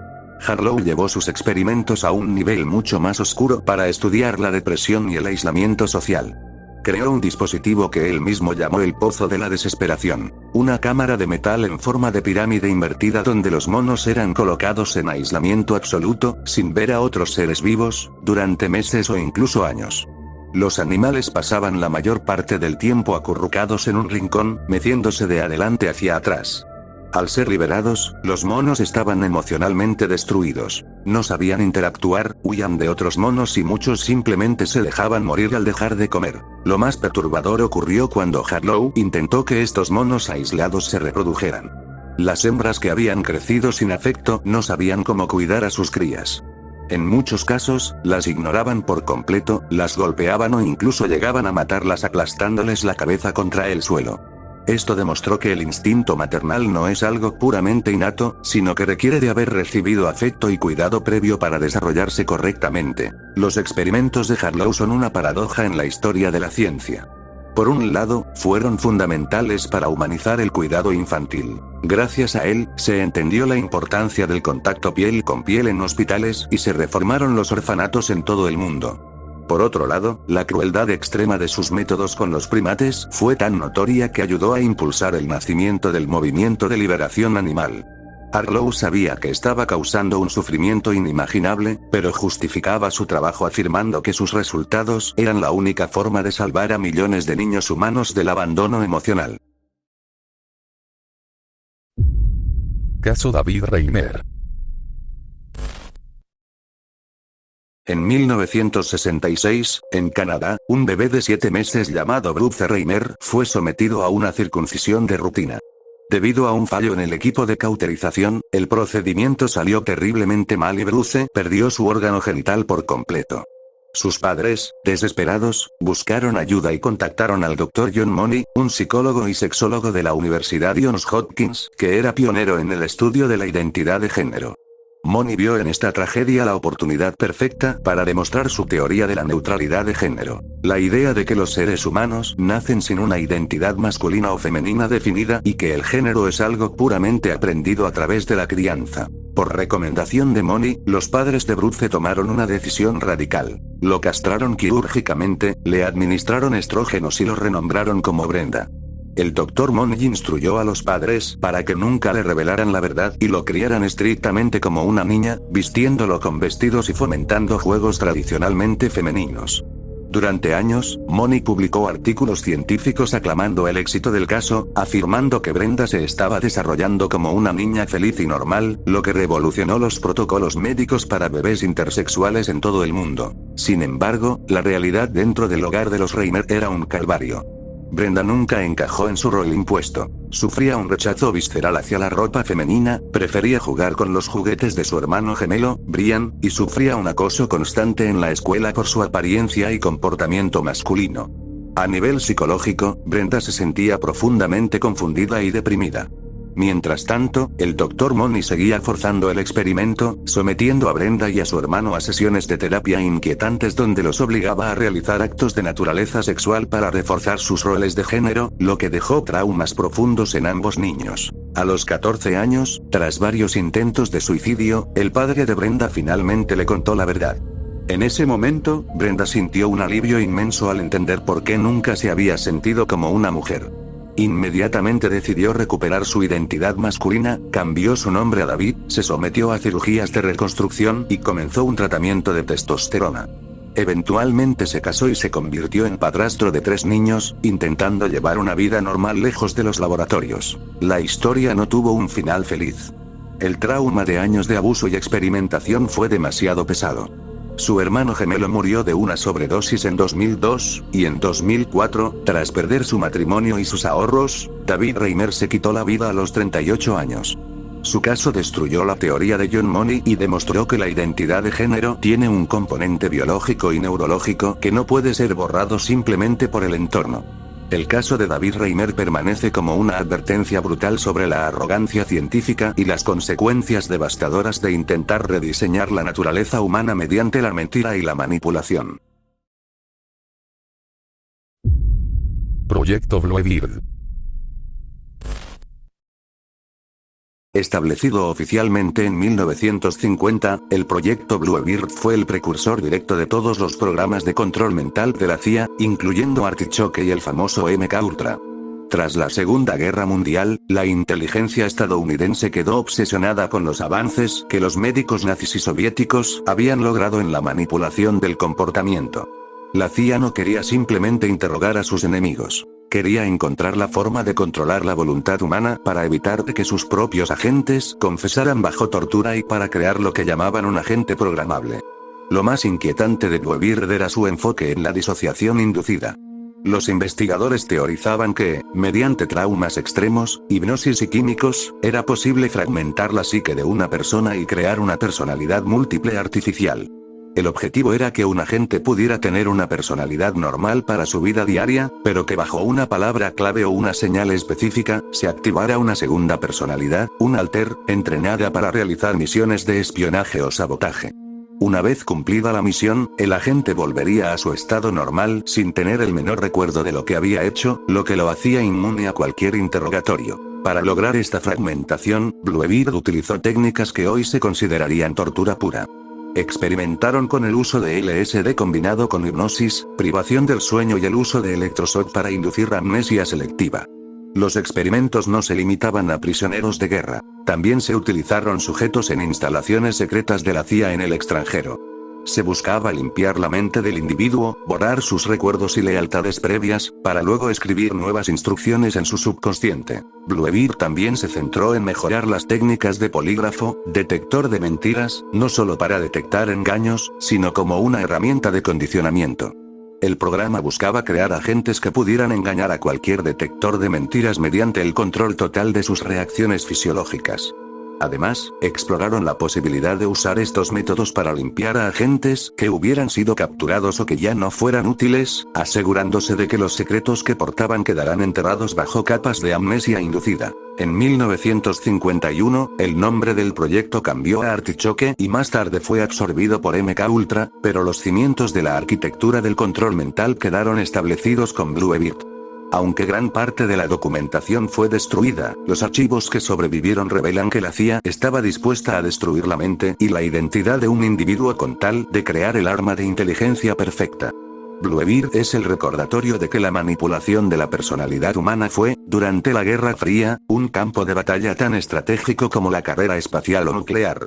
Harlow llevó sus experimentos a un nivel mucho más oscuro para estudiar la depresión y el aislamiento social. Creó un dispositivo que él mismo llamó el pozo de la desesperación, una cámara de metal en forma de pirámide invertida donde los monos eran colocados en aislamiento absoluto, sin ver a otros seres vivos, durante meses o incluso años. Los animales pasaban la mayor parte del tiempo acurrucados en un rincón, meciéndose de adelante hacia atrás. Al ser liberados, los monos estaban emocionalmente destruidos. No sabían interactuar, huían de otros monos y muchos simplemente se dejaban morir al dejar de comer. Lo más perturbador ocurrió cuando Harlow intentó que estos monos aislados se reprodujeran. Las hembras que habían crecido sin afecto no sabían cómo cuidar a sus crías. En muchos casos, las ignoraban por completo, las golpeaban o incluso llegaban a matarlas aplastándoles la cabeza contra el suelo. Esto demostró que el instinto maternal no es algo puramente innato, sino que requiere de haber recibido afecto y cuidado previo para desarrollarse correctamente. Los experimentos de Harlow son una paradoja en la historia de la ciencia. Por un lado, fueron fundamentales para humanizar el cuidado infantil. Gracias a él, se entendió la importancia del contacto piel con piel en hospitales y se reformaron los orfanatos en todo el mundo. Por otro lado, la crueldad extrema de sus métodos con los primates fue tan notoria que ayudó a impulsar el nacimiento del movimiento de liberación animal. Harlow sabía que estaba causando un sufrimiento inimaginable, pero justificaba su trabajo afirmando que sus resultados eran la única forma de salvar a millones de niños humanos del abandono emocional. Caso David Reimer. En 1966, en Canadá, un bebé de 7 meses llamado Bruce Reimer fue sometido a una circuncisión de rutina. Debido a un fallo en el equipo de cauterización, el procedimiento salió terriblemente mal y Bruce perdió su órgano genital por completo. Sus padres, desesperados, buscaron ayuda y contactaron al Dr. John Money, un psicólogo y sexólogo de la Universidad Johns Hopkins, que era pionero en el estudio de la identidad de género. Money vio en esta tragedia la oportunidad perfecta para demostrar su teoría de la neutralidad de género. La idea de que los seres humanos nacen sin una identidad masculina o femenina definida y que el género es algo puramente aprendido a través de la crianza. Por recomendación de Money, los padres de Bruce tomaron una decisión radical. Lo castraron quirúrgicamente, le administraron estrógenos y lo renombraron como Brenda. El Dr. Money instruyó a los padres para que nunca le revelaran la verdad y lo criaran estrictamente como una niña, vistiéndolo con vestidos y fomentando juegos tradicionalmente femeninos. Durante años, Money publicó artículos científicos aclamando el éxito del caso, afirmando que Brenda se estaba desarrollando como una niña feliz y normal, lo que revolucionó los protocolos médicos para bebés intersexuales en todo el mundo. Sin embargo, la realidad dentro del hogar de los Reimer era un calvario. Brenda nunca encajó en su rol impuesto. Sufría un rechazo visceral hacia la ropa femenina, prefería jugar con los juguetes de su hermano gemelo, Brian, y sufría un acoso constante en la escuela por su apariencia y comportamiento masculino. A nivel psicológico, Brenda se sentía profundamente confundida y deprimida. Mientras tanto, el Dr. Money seguía forzando el experimento, sometiendo a Brenda y a su hermano a sesiones de terapia inquietantes donde los obligaba a realizar actos de naturaleza sexual para reforzar sus roles de género, lo que dejó traumas profundos en ambos niños. A los 14 años, tras varios intentos de suicidio, el padre de Brenda finalmente le contó la verdad. En ese momento, Brenda sintió un alivio inmenso al entender por qué nunca se había sentido como una mujer. Inmediatamente decidió recuperar su identidad masculina, cambió su nombre a David, se sometió a cirugías de reconstrucción y comenzó un tratamiento de testosterona. Eventualmente se casó y se convirtió en padrastro de 3 niños, intentando llevar una vida normal lejos de los laboratorios. La historia no tuvo un final feliz. El trauma de años de abuso y experimentación fue demasiado pesado. Su hermano gemelo murió de una sobredosis en 2002, y en 2004, tras perder su matrimonio y sus ahorros, David Reimer se quitó la vida a los 38 años. Su caso destruyó la teoría de John Money y demostró que la identidad de género tiene un componente biológico y neurológico que no puede ser borrado simplemente por el entorno. El caso de David Reimer permanece como una advertencia brutal sobre la arrogancia científica y las consecuencias devastadoras de intentar rediseñar la naturaleza humana mediante la mentira y la manipulación. Proyecto Bluebeard. Establecido oficialmente en 1950, el proyecto Bluebeard fue el precursor directo de todos los programas de control mental de la CIA, incluyendo Artichoke y el famoso MK-Ultra. Tras la Segunda Guerra Mundial, la inteligencia estadounidense quedó obsesionada con los avances que los médicos nazis y soviéticos habían logrado en la manipulación del comportamiento. La CIA no quería simplemente interrogar a sus enemigos. Quería encontrar la forma de controlar la voluntad humana para evitar que sus propios agentes confesaran bajo tortura y para crear lo que llamaban un agente programable. Lo más inquietante de Bluebeard era su enfoque en la disociación inducida. Los investigadores teorizaban que, mediante traumas extremos, hipnosis y químicos, era posible fragmentar la psique de una persona y crear una personalidad múltiple artificial. El objetivo era que un agente pudiera tener una personalidad normal para su vida diaria, pero que bajo una palabra clave o una señal específica, se activara una segunda personalidad, un alter, entrenada para realizar misiones de espionaje o sabotaje. Una vez cumplida la misión, el agente volvería a su estado normal sin tener el menor recuerdo de lo que había hecho, lo que lo hacía inmune a cualquier interrogatorio. Para lograr esta fragmentación, Bluebeard utilizó técnicas que hoy se considerarían tortura pura. Experimentaron con el uso de LSD combinado con hipnosis, privación del sueño y el uso de electroshock para inducir amnesia selectiva. Los experimentos no se limitaban a prisioneros de guerra. También se utilizaron sujetos en instalaciones secretas de la CIA en el extranjero. Se buscaba limpiar la mente del individuo, borrar sus recuerdos y lealtades previas, para luego escribir nuevas instrucciones en su subconsciente. Bluebeard también se centró en mejorar las técnicas de polígrafo, detector de mentiras, no solo para detectar engaños, sino como una herramienta de condicionamiento. El programa buscaba crear agentes que pudieran engañar a cualquier detector de mentiras mediante el control total de sus reacciones fisiológicas. Además, exploraron la posibilidad de usar estos métodos para limpiar a agentes que hubieran sido capturados o que ya no fueran útiles, asegurándose de que los secretos que portaban quedarán enterrados bajo capas de amnesia inducida. En 1951, el nombre del proyecto cambió a Artichoke y más tarde fue absorbido por MK Ultra, pero los cimientos de la arquitectura del control mental quedaron establecidos con Bluebeard. Aunque gran parte de la documentación fue destruida, los archivos que sobrevivieron revelan que la CIA estaba dispuesta a destruir la mente y la identidad de un individuo con tal de crear el arma de inteligencia perfecta. Bluebeard es el recordatorio de que la manipulación de la personalidad humana fue, durante la Guerra Fría, un campo de batalla tan estratégico como la carrera espacial o nuclear.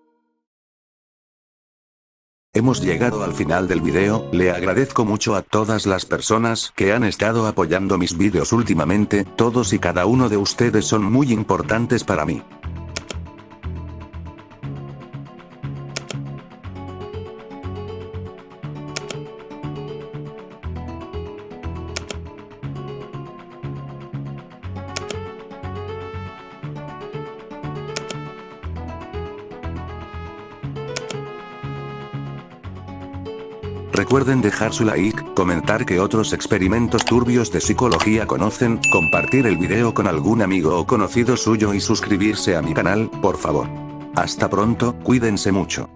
Hemos llegado al final del video, le agradezco mucho a todas las personas que han estado apoyando mis vídeos últimamente, todos y cada uno de ustedes son muy importantes para mí. Recuerden dejar su like, comentar qué otros experimentos turbios de psicología conocen, compartir el video con algún amigo o conocido suyo y suscribirse a mi canal, por favor. Hasta pronto, cuídense mucho.